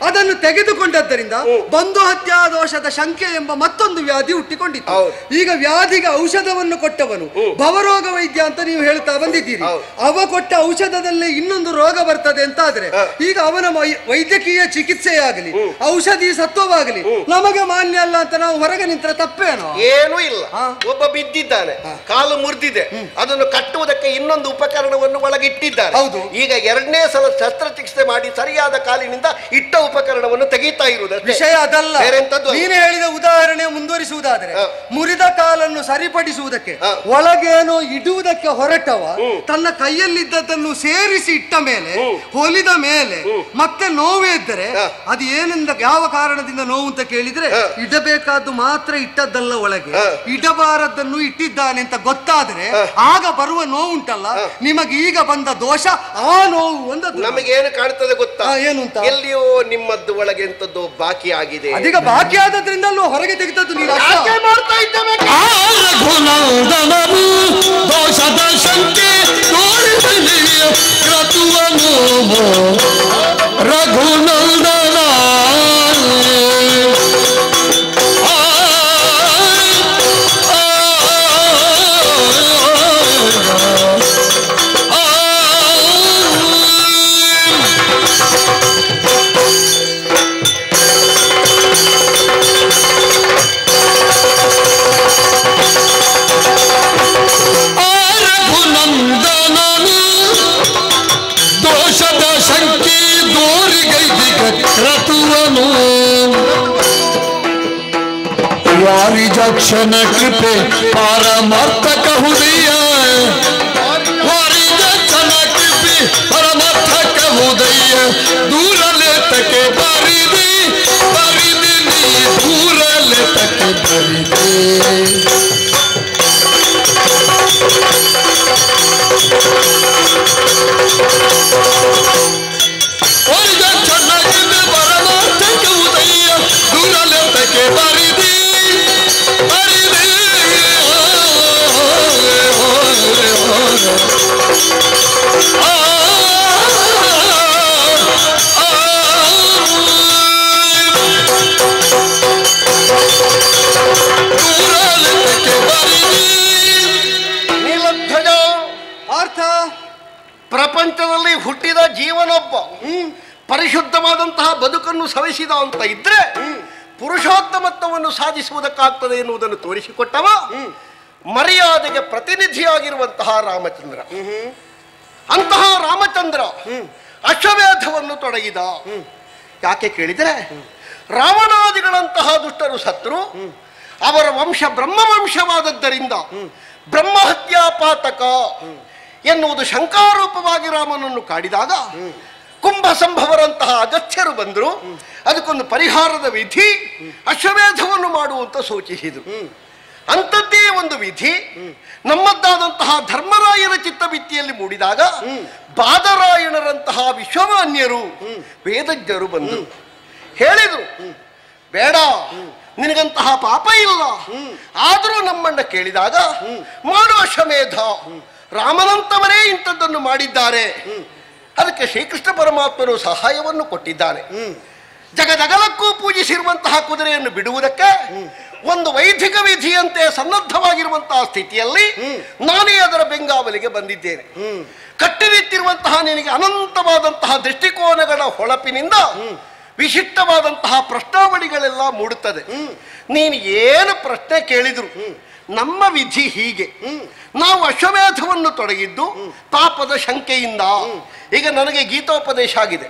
ಅದನ್ನು ತೆಗೆದುಕೊಂಡದ್ದರಿಂದ ಬಂಧು ಹತ್ಯಾ ದೋಷದ ಶಂಕೆ ಎಂಬ ಮತ್ತೊಂದು ವ್ಯಾಧಿ ಹುಟ್ಟಿಕೊಂಡಿತ್ತು. ಈಗ ವ್ಯಾಧಿಗೆ ಔಷಧವನ್ನು ಕೊಟ್ಟವನು ಭವರೋಗ ವೈದ್ಯ ಅಂತ ನೀವು ಹೇಳ್ತಾ ಬಂದಿದ್ದೀರಿ. ಅವ ಕೊಟ್ಟ ಔಷಧದಲ್ಲೇ ಇನ್ನೊಂದು ರೋಗ ಬರ್ತದೆ ಅಂತ ಆದ್ರೆ ಈಗ ಅವನ ವೈದ್ಯಕೀಯ ಚಿಕಿತ್ಸೆಯಾಗಲಿ ಔಷಧಿ ಸತ್ವವಾಗಲಿ ನಮಗೆ ಮಾನ್ಯ ಅಲ್ಲ ಅಂತ ನಾವು ಹೊರಗೆ ನಿಂತರೆ ತಪ್ಪೇನೋ? ಏನೂ ಇಲ್ಲ. ಒಬ್ಬ ಬಿದ್ದಿದ್ದಾನೆ, ಕಾಲು ಮುರಿದಿದೆ, ಅದನ್ನು ಕಟ್ಟುವುದಕ್ಕೆ ಇನ್ನೊಂದು ಉಪಕರಣವನ್ನು ಒಳಗಿಟ್ಟಿದ್ದಾರೆ. ಹೌದು. ಈಗ ಎರಡನೇ ಸಲ ಶಸ್ತ್ರಚಿಕಿತ್ಸೆ ಮಾಡಿ ಸರಿಯಾದ ಕಾಲಿನಿಂದ ಇಟ್ಟ ಉಪಕರಣವನ್ನು ತೆಗೀತಾ ಇರುವುದು ವಿಷಯ ಅದಲ್ಲ. ನೀನು ಹೇಳಿದ ಉದಾಹರಣೆ ಮುಂದುವರಿಸುವುದಾದರೆ ಮುರಿದ ಕಾಲನ್ನು ಸರಿಪಡಿಸುವುದಕ್ಕೆ ಒಳಗೇನೋ ಇಡುವುದಕ್ಕೆ ಹೊರಟವ ತನ್ನ ಕೈಯಲ್ಲಿದ್ದದ್ದನ್ನು ಸೇರಿಸಿ ಇಟ್ಟ ಮೇಲೆ ಹೊಲಿದ ಮೇಲೆ ಮತ್ತೆ ನೋವೇ ಇದ್ದರೆ ಅದು ಏನೆಂದ ಯಾವ ಕಾರಣದಿಂದ ನೋವು ಅಂತ ಕೇಳಿದ್ರೆ ಇಡಬೇಕಾದ್ದು ಮಾತ್ರ ಇಟ್ಟದ್ದಲ್ಲ, ಒಳಗೆ ಇಡಬಾರದನ್ನು ಇಟ್ಟಿದ್ದಾನೆ ಅಂತ ಗೊತ್ತಾದ್ರೆ ಆಗ ಬರುವ ನೋವುಂಟಲ್ಲ ನಿಮಗೆ ಈಗ ಬಂದ ದೋಷ ಆ ನೋವು ಒಂದದ್ದು. ನಮಗೇನು ಕಾಣ್ತದೆ ಗೊತ್ತಾ? ಏನು ಅಂತ? ಎಲ್ಲಿಯೋ ನಿಮ್ಮದ್ದು ಒಳಗೆ ಎಂತದ್ದು ಬಾಕಿ ಆಗಿದೆ. ಅದೀಗ ಬಾಕಿ ಆದದ್ರಿಂದ ಹೊರಗೆ ತೆಗೆದದ್ದು ನೀನು ಮಾಡ್ತಾ ಇದ್ದೇವೆ. ದೋಷದ ಶಂಕೆ ರಘುನಂದನ ವಾರಿಜಕ್ಷಣ ಕೃಪೆ ಪಾರಮಾರ್ಥಕ ಹೃದಯ ವಾರಿಜಕ್ಷಣ ಕೃಪೆ ಪರಮಾರ್ಥಕ ಹೃದಯ ದೂರಲೇತಕ್ಕೆ ಬರಿದೆ ಬರಿದೆ ನೀ ದೂರಲೇತಕ್ಕೆ ಬರಿದೆ ವಾರಿಜಕ್ಷಣ ಕೃಪೆ ಪರಮಾರ್ಥಕ ಹೃದಯ ದೂರಲೇತಕ್ಕೆ ಬರಿದೆ ನೀಲಧ್ವಜ ಅರ್ಥ ಪ್ರಪಂಚದಲ್ಲಿ ಹುಟ್ಟಿದ ಜೀವನೊಬ್ಬ ಪರಿಶುದ್ಧವಾದಂತಹ ಬದುಕನ್ನು ಸವಿಸಿದ ಅಂತ ಇದ್ರೆ ಪುರುಷೋತ್ತಮತ್ವವನ್ನು ಸಾಧಿಸುವುದಕ್ಕಾಗ್ತದೆ ಎನ್ನುವುದನ್ನು ತೋರಿಸಿಕೊಟ್ಟವ ಮರ್ಯಾದೆಗೆ ಪ್ರತಿನಿಧಿಯಾಗಿರುವಂತಹ ರಾಮಚಂದ್ರ. ಅಂತಹ ರಾಮಚಂದ್ರ ಅಶ್ವಮೇಧವನ್ನು ತೊಡಗಿದ. ಯಾಕೆ ಕೇಳಿದರೆ ರಾವಣಾದಿಗಳಂತಹ ದುಷ್ಟರು ಸತ್ರು, ಅವರ ವಂಶ ಬ್ರಹ್ಮವಂಶವಾದದ್ದರಿಂದ ಬ್ರಹ್ಮಹತ್ಯಾಪಾತಕ ಎನ್ನುವುದು ಶಂಕಾರೂಪವಾಗಿ ರಾಮನನ್ನು ಕಾಡಿದಾಗ ಕುಂಭ ಸಂಭವರಂತಹ ಅಗತ್ಯರು ಬಂದರು. ಅದಕ್ಕೊಂದು ಪರಿಹಾರದ ವಿಧಿ ಅಶ್ವಮೇಧವನ್ನು ಮಾಡುವಂತ ಸೂಚಿಸಿದರು. ಅಂಥದ್ದೇ ಒಂದು ವಿಧಿ ನಮ್ಮದ್ದಾದಂತಹ ಧರ್ಮರಾಯನ ಚಿತ್ತಭಿತ್ತಿಯಲ್ಲಿ ಮೂಡಿದಾಗ ಬಾದರಾಯಣರಂತಹ ವಿಶ್ವಮಾನ್ಯರು ವೇದಜ್ಞರು ಬಂದರು, ಹೇಳಿದರು ಬೇಡ ನಿನಗಂತಹ ಪಾಪ ಇಲ್ಲ. ಆದರೂ ನಮ್ಮಣ್ಣ ಕೇಳಿದಾಗ ಮಾಡು ಅಶ್ವಮೇಧ, ರಾಮನಂತವರೇ ಇಂಥದ್ದನ್ನು ಮಾಡಿದ್ದಾರೆ. ಅದಕ್ಕೆ ಶ್ರೀಕೃಷ್ಣ ಪರಮಾತ್ಮನು ಸಹಾಯವನ್ನು ಕೊಟ್ಟಿದ್ದಾನೆ. ಜಗದಗಲಕ್ಕೂ ಪೂಜಿಸಿರುವಂತಹ ಕುದುರೆಯನ್ನು ಬಿಡುವುದಕ್ಕೆ ಒಂದು ವೈದಿಕ ವಿಧಿಯಂತೆ ಸನ್ನದ್ಧವಾಗಿರುವಂತಹ ಸ್ಥಿತಿಯಲ್ಲಿ ನಾನೇ ಅದರ ಬೆಂಗಾವಲಿಗೆ ಬಂದಿದ್ದೇನೆ. ಕಟ್ಟಿನಿಂತಿರುವಂತಹ ನಿನಗೆ ಅನಂತವಾದಂತಹ ದೃಷ್ಟಿಕೋನಗಳ ಹೊಳಪಿನಿಂದ ವಿಶಿಷ್ಟವಾದಂತಹ ಪ್ರಶ್ನಾವಳಿಗಳೆಲ್ಲ ಮೂಡುತ್ತದೆ. ನೀನು ಏನು ಪ್ರಶ್ನೆ ಕೇಳಿದ್ರು ನಮ್ಮ ವಿಧಿ ಹೀಗೆ. ನಾವು ಅಶ್ವಮೇಧವನ್ನು ತೊಡಗಿದ್ದು ಪಾಪದ ಶಂಕೆಯಿಂದ. ಈಗ ನನಗೆ ಗೀತೋಪದೇಶ ಆಗಿದೆ,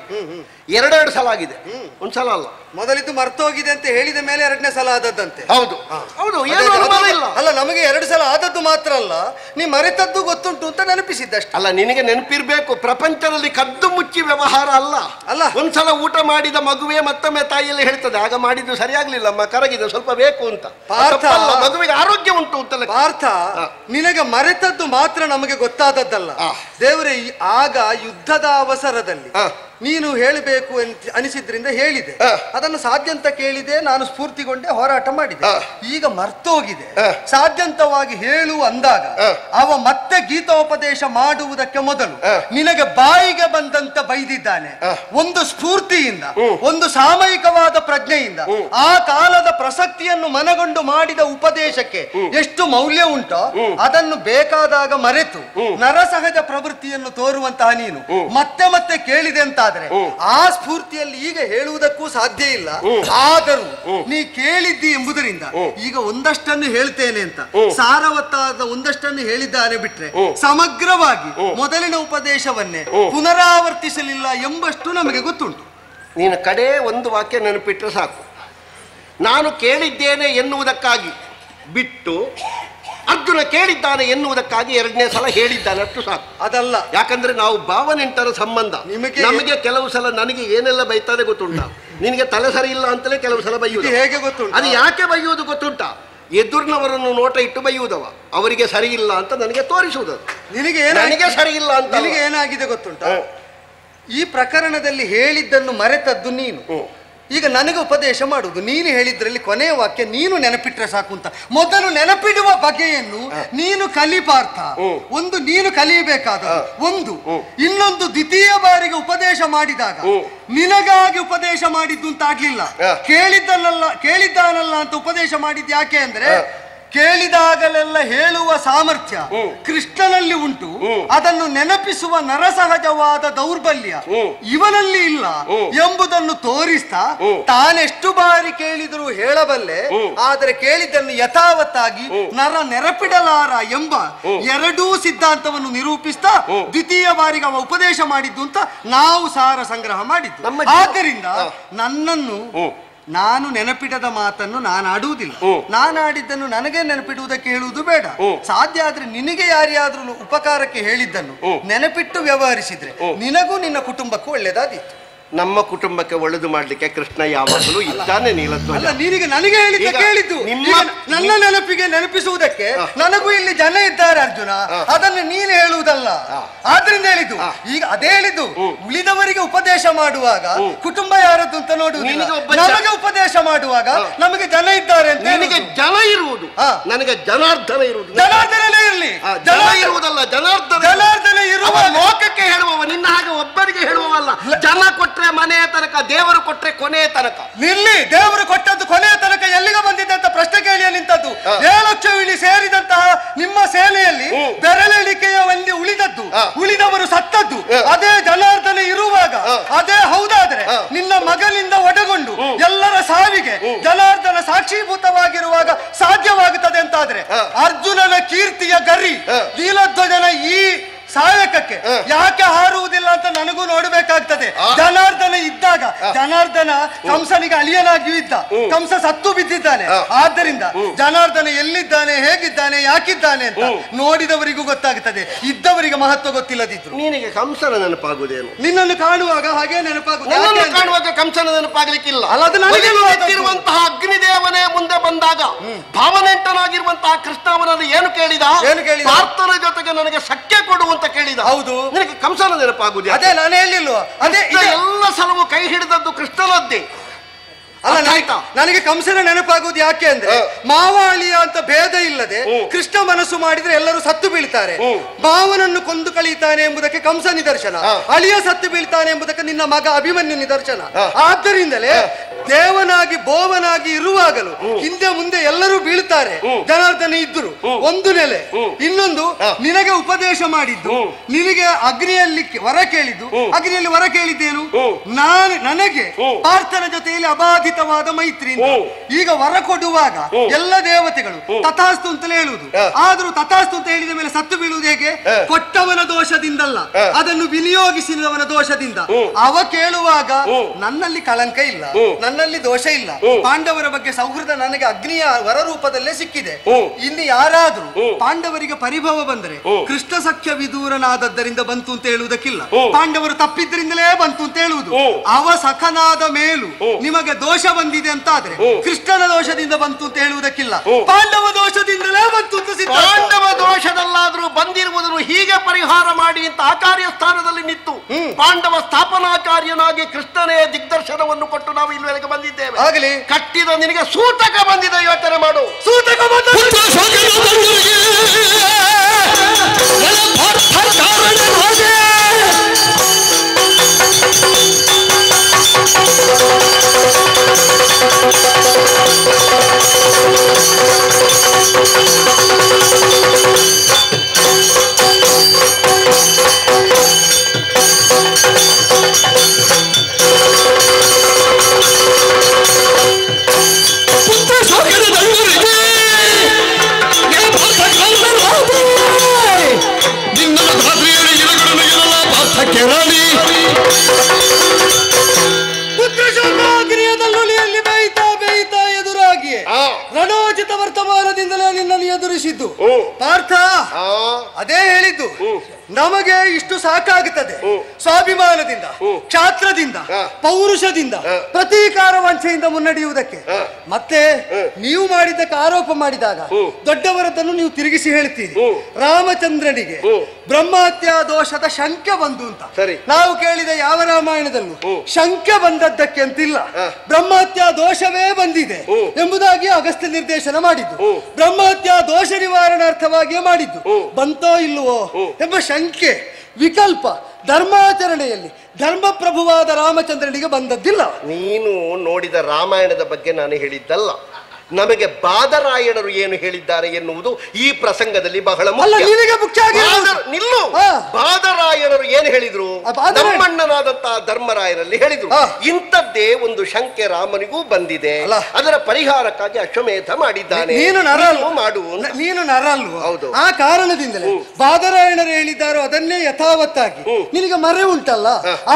ಎರಡೆರಡು ಸಲ ಆಗಿದೆ, ಒಂದ್ಸಲ ಅಲ್ಲ. ಮೊದಲಿದ್ದು ಮರ್ತೋಗಿದೆ ಅಂತ ಹೇಳಿದ ಮೇಲೆ ಎರಡನೇ ಸಲ ಆದದ್ದಂತೆ. ಹೌದು ಹೌದು, ಏನು ಅನುಮಾನ ಇಲ್ಲ. ಅಲ್ಲ, ನಮಗೆ ಎರಡು ಸಲ ಆದದ್ದು ಮಾತ್ರ ಅಲ್ಲ, ನೀ ಮರೆತದ್ದು ಗೊತ್ತುಂಟು ಅಂತ ನೆನಪಿಸಿದ್ದಷ್ಟೇ. ಅಲ್ಲ, ನಿನಗೆ ನೆನಪಿರ್ಬೇಕು, ಪ್ರಪಂಚದಲ್ಲಿ ಕದ್ದು ಮುಚ್ಚಿ ವ್ಯವಹಾರ ಅಲ್ಲ. ಅಲ್ಲ, ಒಂದ್ಸಲ ಊಟ ಮಾಡಿದ ಮಗುವೆ ಮತ್ತೊಮ್ಮೆ ತಾಯಿಯಲ್ಲಿ ಹೇಳ್ತದೆ, ಆಗ ಮಾಡಿದ್ದು ಸರಿಯಾಗ್ಲಿಲ್ಲಮ್ಮ, ಕರಗಿದೆ, ಸ್ವಲ್ಪ ಬೇಕು ಅಂತ. ಮಗುವಿಗೆ ಆರೋಗ್ಯ ಉಂಟು ಅಂತಲ್ಲ. ಪಾರ್ಥ, ನಿನಗೆ ಮರೆತದ್ದು ಮಾತ್ರ ನಮಗೆ ಗೊತ್ತಾದದ್ದಲ್ಲ ದೇವರೇ. ಆಗ ಯುದ್ಧದ ಅವಸರದಲ್ಲಿ ನೀನು ಹೇಳಬೇಕು ಅನಿಸಿದ್ರಿಂದ ಹೇಳಿದೆ. ಅದನ್ನು ಸಾಧ್ಯ ಅಂತ ಕೇಳಿದೆ, ನಾನು ಸ್ಫೂರ್ತಿಗೊಂಡೆ, ಹೋರಾಟ ಮಾಡಿದೆ. ಈಗ ಮರ್ತೋಗಿದೆ. ಸಾಧ್ಯಂತವಾಗಿ ಹೇಳು ಅಂದಾಗ ಅವ ಮತ್ತೆ ಗೀತೋಪದೇಶ ಮಾಡುವುದಕ್ಕೆ ಮೊದಲು ನಿನಗೆ ಬಾಯಿಗೆ ಬಂದಂತ ಬೈದಿದ್ದಾನೆ. ಒಂದು ಸ್ಫೂರ್ತಿಯಿಂದ, ಒಂದು ಸಾಮಯಿಕವಾದ ಪ್ರಜ್ಞೆಯಿಂದ, ಆ ಕಾಲದ ಪ್ರಸಕ್ತಿಯನ್ನು ಮನಗೊಂಡು ಮಾಡಿದ ಉಪದೇಶಕ್ಕೆ ಎಷ್ಟು ಮೌಲ್ಯ ಉಂಟೋ ಅದನ್ನು ಬೇಕಾದಾಗ ಮರೆತು ನರಸಹಜ ಪ್ರವೃತ್ತಿಯನ್ನು ತೋರುವಂತಹ ನೀನು ಮತ್ತೆ ಮತ್ತೆ ಕೇಳಿದೆ ಅಂತಾದ್ರೆ ಆ ಸ್ಫೂರ್ತಿಯಲ್ಲಿ ಈಗ ಹೇಳುವುದಕ್ಕೂ ಸಾಧ್ಯ ಇಲ್ಲ. ಆದರೂ ನೀ ಕೇಳಿದ್ದಿ ಎಂಬುದರಿಂದ ಈಗ ಒಂದಷ್ಟನ್ನು ಹೇಳ್ತೇನೆ ಅಂತ ಸಾರವತ್ತಾದ ಒಂದಷ್ಟನ್ನು ಹೇಳಿದ್ದಾನೆ ಬಿಟ್ರೆ ಸಮಗ್ರವಾಗಿ ಮೊದಲಿನ ಉಪದೇಶವನ್ನೇ ಪುನರಾವರ್ತಿಸಲಿಲ್ಲ ಎಂಬಷ್ಟು ನಮಗೆ ಗೊತ್ತುಂಟು. ನೀನು ಕಡೆ ಒಂದು ವಾಕ್ಯ ನೆನಪಿಟ್ಟರೆ ಸಾಕು. ನಾನು ಕೇಳಿದ್ದೇನೆ ಎನ್ನುವುದಕ್ಕಾಗಿ ಬಿಟ್ಟು ಅರ್ಜುನ ಕೇಳಿದ್ದಾನೆ ಎನ್ನುವುದಕ್ಕಾಗಿ ಎರಡನೇ ಸಲ ಹೇಳಿದ್ದಾನೆ ಅಷ್ಟು ಸಾಕು. ಅದಲ್ಲ, ಯಾಕಂದ್ರೆ ನಾವು ಭಾವನೆಂಟರ ಸಂಬಂಧ. ನಮಗೆ ಕೆಲವು ಸಲ ನನಗೆ ಏನೆಲ್ಲ ಬೈತಾರೆ ಗೊತ್ತುಂಟ, ನಿನಗೆ ತಲೆ ಸರಿ ಇಲ್ಲ ಅಂತಲೇ ಕೆಲವು ಸಲ ಬೈಯುವುದು. ಹೇಗೆ ಗೊತ್ತುಂಟು? ಅದು ಯಾಕೆ ಬೈಯುವುದು ಗೊತ್ತುಂಟ? ಎದುರಿನವರನ್ನು ನೋಟ ಇಟ್ಟು ಬೈಯುವುದವ, ಅವರಿಗೆ ಸರಿ ಇಲ್ಲ ಅಂತ ನನಗೆ ತೋರಿಸುವುದು. ನನಗೆ ಸರಿ ಇಲ್ಲ ಅಂತ. ನಿನಗೆ ಏನಾಗಿದೆ ಗೊತ್ತುಂಟ? ಈ ಪ್ರಕರಣದಲ್ಲಿ ಹೇಳಿದ್ದನ್ನು ಮರೆತದ್ದು ನೀನು. ಈಗ ನನಗೆ ಉಪದೇಶ ಮಾಡುವುದು, ನೀನು ಹೇಳಿದ್ರಲ್ಲಿ ಕೊನೆಯ ವಾಕ್ಯ ನೀನು ನೆನಪಿಟ್ರೆ ಸಾಕು ಅಂತ. ಮೊದಲು ನೆನಪಿಡುವ ಬಗೆಯನ್ನು ನೀನು ಕಲಿಪಾರ್ಥ. ಒಂದು ನೀನು ಕಲಿಯಬೇಕಾದ ಒಂದು, ಇನ್ನೊಂದು ದ್ವಿತೀಯ ಬಾರಿಗೆ ಉಪದೇಶ ಮಾಡಿದಾಗ ನಿನಗಾಗಿ ಉಪದೇಶ ಮಾಡಿದ್ದು ಅಂತ ಆಗ್ಲಿಲ್ಲ, ಕೇಳಿದ್ದಾನಲ್ಲ ಅಂತ ಉಪದೇಶ ಮಾಡಿದ್ದು. ಯಾಕೆ ಅಂದ್ರೆ ಕೇಳಿದಾಗಲೆಲ್ಲ ಹೇಳುವ ಸಾಮರ್ಥ್ಯ ಕೃಷ್ಣನಲ್ಲಿ ಉಂಟು, ಅದನ್ನು ನೆನಪಿಸುವ ನರಸಹಜವಾದ ದೌರ್ಬಲ್ಯ ಇವನಲ್ಲಿ ಇಲ್ಲ ಎಂಬುದನ್ನು ತೋರಿಸ್ತಾ ತಾನೆಷ್ಟು ಬಾರಿ ಕೇಳಿದರೂ ಹೇಳಬಲ್ಲೆ, ಆದರೆ ಕೇಳಿದ್ದನ್ನು ಯಥಾವತ್ತಾಗಿ ನೆನಪಿಡಲಾರ ಎಂಬ ಎರಡೂ ಸಿದ್ಧಾಂತವನ್ನು ನಿರೂಪಿಸ್ತಾ ದ್ವಿತೀಯ ಬಾರಿಗೆ ಅವ ಉಪದೇಶ ಮಾಡಿದ್ದು ಅಂತ ನಾವು ಸಾರ ಸಂಗ್ರಹ ಮಾಡಿದ್ದು. ಆದ್ದರಿಂದ ನನ್ನನ್ನು ನಾನು ನೆನಪಿಡದ ಮಾತನ್ನು ನಾನು ಆಡುವುದಿಲ್ಲ. ನಾನು ಆಡಿದ್ದನ್ನು ನನಗೆ ನೆನಪಿಡುವುದಕ್ಕೆ ಹೇಳುವುದು ಬೇಡ. ಸಾಧ್ಯ ಆದ್ರೆ ನಿನಗೆ ಯಾರ್ಯಾದ್ರೂ ಉಪಕಾರಕ್ಕೆ ಹೇಳಿದ್ದನ್ನು ನೆನಪಿಟ್ಟು ವ್ಯವಹರಿಸಿದ್ರೆ ನಿನಗೂ ನಿನ್ನ ಕುಟುಂಬಕ್ಕೂ ಒಳ್ಳೆದಾದೀತು. ನಮ್ಮ ಕುಟುಂಬಕ್ಕೆ ಒಳ್ಳೆದು ಮಾಡ್ಲಿಕ್ಕೆ ಕೃಷ್ಣ ಯಾವಾಗಲೂ ಇದ್ದಾನೆ. ನೀಲಧ್ವಜ ನಿನಗೆ ನನಗೆ ಹೇಳಿದ್ದ ಕೇಳಿದ್ದು ನನ್ನ ನೆನಪಿಗೆ ನೆನಪಿಸುವುದಕ್ಕೆ ನನಗೂ ಇಲ್ಲಿ ಜನ ಇದ್ದಾರೆ ಅರ್ಜುನ, ಅದನ್ನು ನೀನು ಹೇಳುವುದಲ್ಲ. ಆದ್ರಿಂದ ಹೇಳಿದ್ದು. ಈಗ ಅದೇ ಹೇಳಿದ್ದು, ಉಳಿದವರಿಗೆ ಉಪದೇಶ ಮಾಡುವಾಗ ಕುಟುಂಬ ಯಾರದ್ದು ಅಂತ ನೋಡುವುದಿಲ್ಲ, ನಮಗೆ ಉಪದೇಶ ಮಾಡುವಾಗ ನಮಗೆ ಜನ ಇದ್ದಾರೆ ಅಂತ. ನಿನಗೆ ಜನ ಇರುವುದು, ನನಗೆ ಜನಾರ್ದನ ಇರುವುದು. ಜನಾರ್ದನೇ ಇರಲಿ, ಜನ ಇರುವುದಲ್ಲ, ಜನಾರ್ದನ ಇರುವ ಲೋಕಕ್ಕೆ ಹೇಳುವವ, ನಿನ್ನ ಹಾಗೆ ಒಬ್ಬರಿಗೆ ಹೇಳುವವಲ್ಲ. ಜನ ಕೊಟ್ಟರೆ ಮನೆಯ ತನಕ, ದೇವರು ಕೊಟ್ರೆ ಕೊನೆಯ ತನಕ. ನಿಲ್ಲಿ, ದೇವರು ಕೊಟ್ಟದ್ದು ಕೊನೆಯ ತನಕ ಎಲ್ಲಿಗೆ ಬಂದಿದೆ ಅಂತ ಪ್ರಶ್ನೆ ಕೇಳಿಯ ನಿಂತದ್ದು. 7 ಲಕ್ಷ ಇಳಿ ಸೇರಿದಂತಹ ನಿಮ್ಮ ಸೇನೆಯಲ್ಲಿ ಬೆರಳೆಣಿಕೆಯ ಒಂದು ಉಳಿದದ್ದು, ಉಳಿದವರು ಸತ್ತದ್ದು ಅದೇ ಜನಾರ್ದನ ಇರುವಾಗ, ಅದೇ ಹೌದಾದ್ರೆ ನಿನ್ನ ಮಗನಿಂದ ಒಡಗೊಂಡು ಎಲ್ಲರ ಸಾವಿಗೆ ಜನಾರ್ದನ ಸಾಕ್ಷೀಭೂತವಾಗಿರುವಾಗ ಸಾಧ್ಯವಾಗುತ್ತದೆ ಅಂತಾದ್ರೆ ಅರ್ಜುನನ ಕೀರ್ತಿಯ ಗರಿ ನೀಲಧ್ವಜನ ಈ ಸಾಯಕಕ್ಕೆ ಯಾಕೆ ಹಾರುವುದಿಲ್ಲ ಅಂತ ನನಗೂ ನೋಡಬೇಕಾಗ್ತದೆ. ಜನಾರ್ದನ ಇದ್ದಾಗ, ಜನಾರ್ದನ ಕಂಸನಿಗೆ ಅಳಿಯನಾಗಿಯೂ ಇದ್ದ, ಕಂಸ ಸತ್ತು ಬಿದ್ದಿದ್ದಾನೆ. ಆದ್ದರಿಂದ ಜನಾರ್ದನ ಎಲ್ಲಿದ್ದಾನೆ, ಹೇಗಿದ್ದಾನೆ, ಯಾಕಿದ್ದಾನೆ ಅಂತ ನೋಡಿದವರಿಗೂ ಗೊತ್ತಾಗುತ್ತದೆ, ಇದ್ದವರಿಗೆ ಮಹತ್ವ ಗೊತ್ತಿಲ್ಲದಿದ್ರು. ನಿನಗೆ ಕಂಸನ ನೆನಪಾಗುವುದೇನು? ನಿನ್ನನ್ನು ಕಾಣುವಾಗ ಹಾಗೆ ನೆನಪಾಗುವುದು. ಕಾಣುವಾಗ ಕಂಸನ ನೆನಪಾಗಲಿಕ್ಕಿಲ್ಲ. ಅಲ್ಲ, ಅದು ನನಗೆ ಇರುವಂತಹ ಅಗ್ನಿದೇವನೇ ಮುಂದೆ ಬಂದಾಗ ಭಾವನೆಂಟನಾಗಿರುವಂತಹ ಕೃಷ್ಣ ಅವನನ್ನು ಏನು ಕೇಳಿದ? ಪಾರ್ಥನ ಜೊತೆಗೆ ನನಗೆ ಸಖ್ಯ ಕೊಡುವಂತ ಕೇಳಿದ. ಹೌದು, ನಿನಗೆ ಕಂಸನ ನೆನಪಾಗುವುದು. ಅದೇ ನಾನು ಹೇಳಿಲ್ವ, ಅದೇ ಎಲ್ಲ ಸಲವು ಕೈ ಹಿಡಿದದ್ದು ಕೃಷ್ಣನದ್ದೇ. ಅಲ್ಲ, ನನಗೆ ಕಂಸನ ನೆನಪಾಗುವುದು ಯಾಕೆ ಅಂದ್ರೆ ಮಾವಾಳಿಯ ಅಂತ ಭೇದ ಇಲ್ಲದೆ ಕೃಷ್ಣ ಮನಸ್ಸು ಮಾಡಿದ್ರೆ ಎಲ್ಲರೂ ಸತ್ತು ಬೀಳ್ತಾರೆ. ಮಾವನನ್ನು ಕೊಂದು ಕಳೀತಾನೆ ಎಂಬುದಕ್ಕೆ ಕಂಸ ನಿದರ್ಶನ, ಅಳಿಯ ಸತ್ತು ಬೀಳ್ತಾನೆ ಎಂಬುದಕ್ಕೆ ನಿನ್ನ ಮಗ ಅಭಿಮನ್ಯು ನಿದರ್ಶನ. ಆದ್ದರಿಂದಲೇ ದೇವನಾಗಿ ಬೋವನಾಗಿ ಇರುವಾಗಲೂ ಹಿಂದೆ ಮುಂದೆ ಎಲ್ಲರೂ ಬೀಳ್ತಾರೆ. ಜನಾರ್ದನ ಇದ್ದರು ಒಂದು ನೆಲೆ. ಇನ್ನೊಂದು, ನಿನಗೆ ಉಪದೇಶ ಮಾಡಿದ್ದು, ನಿನಗೆ ಅಗ್ನಿಯಲ್ಲಿ ವರ ಕೇಳಿದ್ದು. ಅಗ್ನಿಯಲ್ಲಿ ವರ ಕೇಳಿದ್ದೇನು? ನನಗೆ ಪಾರ್ಥನ ಜೊತೆಯಲ್ಲಿ ಅಬಾಧಿತವಾದ ಮೈತ್ರಿ. ಈಗ ವರ ಕೊಡುವಾಗ ಎಲ್ಲ ದೇವತೆಗಳು ತಥಾಸ್ತು ಅಂತಲೇ ಹೇಳುವುದು. ಆದ್ರೂ ತಥಾಸ್ತು ಅಂತ ಹೇಳಿದ ಮೇಲೆ ಸತ್ತು ಬೀಳುವುದು ಹೇಗೆ? ಕೊಟ್ಟವನ ದೋಷದಿಂದಲ್ಲ, ಅದನ್ನು ವಿನಿಯೋಗಿಸಿದವನ ದೋಷದಿಂದ. ಅವ ಕೇಳುವಾಗ ನನ್ನಲ್ಲಿ ಕಳಂಕ ಇಲ್ಲ, ನನ್ನಲ್ಲಿ ದೋಷ ಇಲ್ಲ, ಪಾಂಡವರ ಬಗ್ಗೆ ಸೌಹೃದ ನನಗೆ ಅಗ್ನಿಯ ವರ ರೂಪದಲ್ಲೇ ಸಿಕ್ಕಿದೆ. ಇನ್ನು ಯಾರಾದ್ರೂ ಪಾಂಡವರಿಗೆ ಪರಿಭವ ಬಂದರೆ ಕೃಷ್ಣ ಸಖ್ಯ ವಿದೂರನಾದದ್ದರಿಂದ ಬಂತು ಅಂತ ಹೇಳುವುದಕ್ಕಿಲ್ಲ, ಪಾಂಡವರು ತಪ್ಪಿದ್ರಿಂದಲೇ ಬಂತು ಅಂತ ಹೇಳುವುದು. ಅವ ಸಖನಾದ ಮೇಲೂ ನಿಮಗೆ ದೋಷ ಬಂದಿದೆ ಅಂತ ಆದ್ರೆ ಕೃಷ್ಣನ ದೋಷದಿಂದ ಬಂತು ಅಂತ ಹೇಳುವುದಕ್ಕಿಲ್ಲ, ಪಾಂಡವ ದೋಷದಿಂದಲೇ ಬಂತು ಅಂತ ಸಿದ್ಧ. ಪಾಂಡವ ದೋಷದಲ್ಲಾದ್ರೂ ಬಂದಿರುವುದನ್ನು ಹೀಗೆ ಪರಿಹಾರ ಮಾಡಿ ಅಂತ ಆಚಾರ್ಯ ಸ್ಥಾನದಲ್ಲಿ ನಿಂತು ಪಾಂಡವ ಸ್ಥಾಪನಾಚಾರ್ಯನಾಗಿ ಕೃಷ್ಣನೇ ದಿಗ್ದರ್ಶನವನ್ನು ಕೊಟ್ಟು ನಾವು ಇಲ್ಲಿವರೆಗೆ ಬಂದಿದ್ದೇವೆ. ಆಗಲಿ, ಕಟ್ಟಿದ ನಿನಗೆ ಸೂತಕ ಬಂದಿದೆ, ಯೋಚನೆ ಮಾಡು. ಸೂತಕ ಪುತ್ರಶೋಕಾಗ್ನಿಯದಲ್ಲಿ ಬೇಯ್ತಾ ಬೇಯ್ತಾ ಎದುರಾಗಿಯೇ ರಣೋಚಿತ ವರ್ತಮಾನದಿಂದಲೇ ನಿನ್ನನ್ನು ಎದುರಿಸಿದ್ದು ಪಾರ್ಥ. ಅದೇ ಹೇಳಿದ್ದು, ನಮಗೆ ಇಷ್ಟು ಸಾಕಾಗುತ್ತದೆ. ಸ್ವಾಭಿಮಾನದಿಂದ, ಕ್ಷಾತ್ರದಿಂದ, ಪೌರುಷದಿಂದ, ಪ್ರತೀಕಾರ ವಂಚೆಯಿಂದ ಮುನ್ನಡೆಯುವುದಕ್ಕೆ. ಮತ್ತೆ ನೀವು ಮಾಡಿದ್ದಕ್ಕೆ ಆರೋಪ ಮಾಡಿದಾಗ ದೊಡ್ಡವರದನ್ನು ನೀವು ತಿರುಗಿಸಿ ಹೇಳ್ತೀರಿ. ರಾಮಚಂದ್ರನಿಗೆ ಬ್ರಹ್ಮಹತ್ಯಾ ದೋಷದ ಶಂಕೆ ಬಂದು ಅಂತ ನಾವು ಕೇಳಿದ ಯಾವ ರಾಮಾಯಣದಲ್ಲೂ ಶಂಕೆ ಬಂದದ್ದಕ್ಕೆ ಅಂತಿಲ್ಲ, ಬ್ರಹ್ಮಹತ್ಯಾ ದೋಷವೇ ಬಂದಿದೆ ಎಂಬುದಾಗಿ ಅಗಸ್ತ್ಯ ನಿರ್ದೇಶನ ಮಾಡಿದ್ದು. ಬ್ರಹ್ಮಹತ್ಯಾ ದೋಷ ನಿವಾರಣಾರ್ಥವಾಗಿಯೇ ಮಾಡಿದ್ದು. ಬಂತೋ ಇಲ್ಲವೋ ಎಂಬ ಶಂಕೆ, ವಿಕಲ್ಪ ಧರ್ಮಾಚರಣೆಯಲ್ಲಿ ಧರ್ಮಪ್ರಭುವಾದ ರಾಮಚಂದ್ರನಿಗೆ ಬಂದದ್ದಿಲ್ಲ. ನೀನು ನೋಡಿದ ರಾಮಾಯಣದ ಬಗ್ಗೆ ನಾನು ಹೇಳಿದ್ದಲ್ಲ, ನಮಗೆ ಬಾದರಾಯಣರು ಏನು ಹೇಳಿದ್ದಾರೆ ಎನ್ನುವುದು ಈ ಪ್ರಸಂಗದಲ್ಲಿ ಬಹಳ ಮುಖ್ಯ. ನಿಲ್ಲು. ಬಾದರಾಯಣರು ಏನು ಹೇಳಿದ್ರು? ನಮ್ಮಣ್ಣನಾದಂತಹ ಧರ್ಮರಾಯರಲ್ಲಿ ಹೇಳಿದ್ರು, ಇಂಥದ್ದೇ ಒಂದು ಶಂಕೆ ರಾಮನಿಗೂ ಬಂದಿದೆ, ಅದರ ಪರಿಹಾರಕ್ಕಾಗಿ ಅಶ್ವಮೇಧ ಮಾಡಿದ್ದಾನೆ, ನೀನು ನರಲ್ವ? ಹೌದು. ಆ ಕಾರಣದಿಂದಲೇ ಬಾದರಾಯಣರು ಹೇಳಿದ್ದಾರೋ ಅದನ್ನೇ ಯಥಾವತ್ತಾಗಿ ನಿನಗೆ ಮರೆ ಉಂಟಲ್ಲ.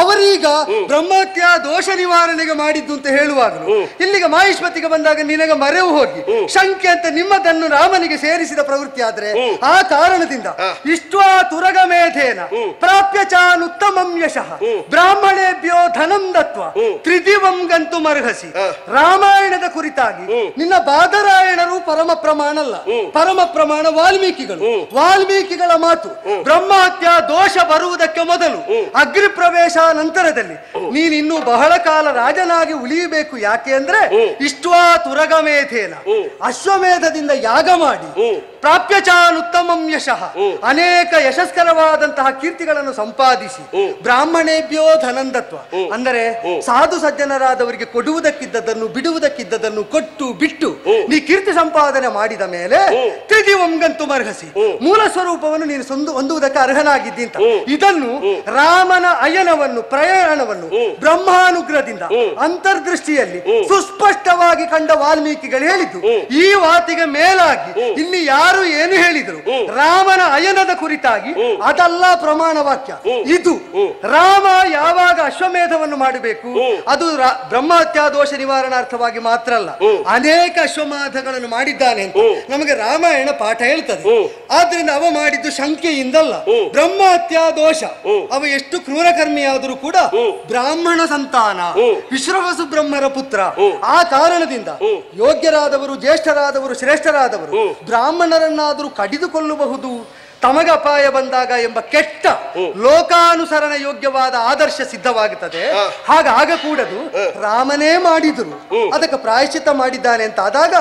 ಅವರೀಗ ಬ್ರಹ್ಮಹತ್ಯಾ ದೋಷ ನಿವಾರಣೆಗೆ ಮಾಡಿದ್ದು ಅಂತ ಹೇಳುವಾಗಲೂ ಇಲ್ಲಿಗೆ ಮಾಹಿಷ್ಮತಿಗೆ ಬಂದಾಗ ನಿನಗೆ ಮರೆ ಹೋಗಿ ಶಂಕೆ ಅಂತ ನಿಮ್ಮದನ್ನು ರಾಮನಿಗೆ ಸೇರಿಸಿದ ಪ್ರವೃತ್ತಿ ಆದ್ರೆ ಆ ಕಾರಣದಿಂದ ಇಷ್ಟ್ವಾ ತುರಗಮೇಧೇನ ಪ್ರಾಪ್ಯ ಚಾನುತ್ತಮಂ ಯಶಃ ಬ್ರಾಹ್ಮಣೇಭ್ಯೋ ಧನಂ ದತ್ವ ತ್ರಿದಿವಂ ಗಂತು ಮರ್ಹಸಿ. ರಾಮಾಯಣದ ಕುರಿತಾಗಿ ನಿನ್ನ ಬಾದರಾಯಣರು ಪರಮ ಪ್ರಮಾಣ ಅಲ್ಲ, ಪರಮ ಪ್ರಮಾಣ ವಾಲ್ಮೀಕಿಗಳು. ವಾಲ್ಮೀಕಿಗಳ ಮಾತು ಬ್ರಹ್ಮಹತ್ಯಾ ದೋಷ ಬರುವುದಕ್ಕೆ ಮೊದಲು ಅಗ್ನಿ ಪ್ರವೇಶ ನಂತರದಲ್ಲಿ ನೀನಿನ್ನೂ ಬಹಳ ಕಾಲ ರಾಜನಾಗಿ ಉಳಿಯಬೇಕು. ಯಾಕೆ ಅಂದ್ರೆ ಇಷ್ಟ್ವಾ ತುರಗಮೇಧ ಅಶ್ವಮೇಧದಿಂದ ಯಾಗ ಮಾಡಿ ಪ್ರಾಪ್ಯಚಾನುತ್ತಮಂ ಯಶಃ ಅನೇಕ ಯಶಸ್ಕರವಾದಂತಹ ಕೀರ್ತಿಗಳನ್ನು ಸಂಪಾದಿಸಿ ಬ್ರಾಹ್ಮಣೇಭ್ಯೋ ಧನಂದತ್ವ ಅಂದರೆ ಸಾಧು ಸಜ್ಜನರಾದವರಿಗೆ ಕೊಡುವುದಕ್ಕಿದ್ದದನ್ನು ಬಿಡುವುದಕ್ಕಿದ್ದದನ್ನು ಕೊಟ್ಟು ಬಿಟ್ಟು ನೀ ಕೀರ್ತಿ ಸಂಪಾದನೆ ಮಾಡಿದ ಮೇಲೆ ತ್ರಿದಿವಂಗಂತು ಮರ್ಹಸಿ ಮೂಲ ಸ್ವರೂಪವನ್ನು ನೀನು ಹೊಂದುವುದಕ್ಕೆ ಅರ್ಹನಾಗಿದ್ದಿ ಅಂತ. ಇದನ್ನು ರಾಮನ ಅಯನವನ್ನು ಪ್ರಯಾಣವನ್ನು ಬ್ರಹ್ಮಾನುಗ್ರಹದಿಂದ ಅಂತರ್ದೃಷ್ಟಿಯಲ್ಲಿ ಸುಸ್ಪಷ್ಟವಾಗಿ ಕಂಡ ವಾಲ್ಮೀಕಿಗಳು ಹೇಳಿದ್ದು. ಈ ವಾತಿಗೆ ಮೇಲಾಗಿ ಇಲ್ಲಿ ಯಾರು ಏನು ಹೇಳಿದರು ರಾಮನ ಅಯನದ ಕುರಿತಾಗಿ ಅದಲ್ಲ ಪ್ರಮಾಣ ವಾಕ್ಯ. ಇದು ರಾಮ ಯಾವಾಗ ಅಶ್ವಮೇಧವನ್ನು ಮಾಡಬೇಕು ಅದು ಬ್ರಹ್ಮಹತ್ಯಾ ದೋಷ ನಿವಾರಣಾರ್ಥವಾಗಿ ಮಾತ್ರ ಅಲ್ಲ, ಅನೇಕ ಅಶ್ವಮೇಧಗಳನ್ನು ಮಾಡಿದ್ದಾನೆ ಅಂತ ನಮಗೆ ರಾಮಾಯಣ ಪಾಠ ಹೇಳ್ತದೆ. ಆದ್ರಿಂದ ಅವ ಮಾಡಿದ್ದು ಶಂಕೆಯಿಂದಲ್ಲ, ಬ್ರಹ್ಮಹತ್ಯಾ ದೋಷ. ಅವ ಎಷ್ಟು ಕ್ರೂರಕರ್ಮಿಯಾದರೂ ಕೂಡ ಬ್ರಾಹ್ಮಣ ಸಂತಾನ, ವಿಶ್ರವಸು ಬ್ರಹ್ಮರ ಪುತ್ರ. ಆ ಕಾರಣದಿಂದ ಯೋಗ್ಯರಾದವರು, ಜ್ಯೇಷ್ಠರಾದವರು, ಶ್ರೇಷ್ಠರಾದವರು ಬ್ರಾಹ್ಮಣರನ್ನಾದರೂ ಕಡಿದುಕೊಳ್ಳಬಹುದು ತಮಗೆ ಅಪಾಯ ಬಂದಾಗ ಎಂಬ ಕೆಟ್ಟ ಲೋಕಾನುಸರಣ ಯೋಗ್ಯವಾದ ಆದರ್ಶ ಸಿದ್ಧವಾಗುತ್ತದೆ. ಹಾಗಾಗಕೂಡದು. ರಾಮನೇ ಮಾಡಿದರು, ಅದಕ್ಕೆ ಪ್ರಾಯಶ್ಚಿತ್ತ ಮಾಡಿದ್ದಾನೆ ಅಂತ ಆದಾಗ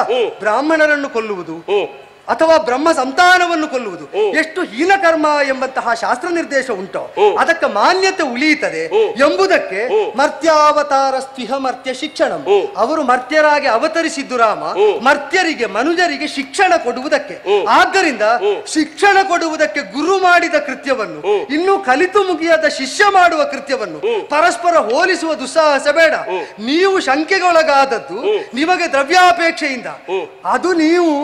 ಬ್ರಾಹ್ಮಣರನ್ನು ಕೊಲ್ಲುವುದು ಅಥವಾ ಬ್ರಹ್ಮ ಸಂತಾನವನ್ನು ಕೊಲ್ಲುವುದು ಎಷ್ಟು ಹೀನಕರ್ಮ ಎಂಬಂತಹ ಶಾಸ್ತ್ರ ನಿರ್ದೇಶ ಉಂಟೋ ಅದಕ್ಕೆ ಮಾನ್ಯತೆ ಉಳಿಯುತ್ತದೆ ಎಂಬುದಕ್ಕೆ ಮರ್ತ್ಯಾವತಾರ ಸ್ತಿಹ ಮರ್ತ್ಯ ಶಿಕ್ಷಣಂ. ಅವರು ಮರ್ತ್ಯರಾಗಿ ಅವತರಿಸಿದ್ದು ರಾಮ ಮರ್ತ್ಯರಿಗೆ ಮನುಜರಿಗೆ ಶಿಕ್ಷಣ ಕೊಡುವುದಕ್ಕೆ. ಆದ್ದರಿಂದ ಶಿಕ್ಷಣ ಕೊಡುವುದಕ್ಕೆ ಗುರು ಮಾಡಿದ ಕೃತ್ಯವನ್ನು ಇನ್ನೂ ಕಲಿತು ಮುಗಿಯದ ಶಿಷ್ಯ ಮಾಡುವ ಕೃತ್ಯವನ್ನು ಪರಸ್ಪರ ಹೋಲಿಸುವ ದುಸ್ಸಾಹಸ ಬೇಡ. ನೀವು ಶಂಕೆಗೊಳಗಾದದ್ದು ನಿಮಗೆ ದ್ರವ್ಯಾಪೇಕ್ಷೆಯಿಂದ, ಅದು ನೀವು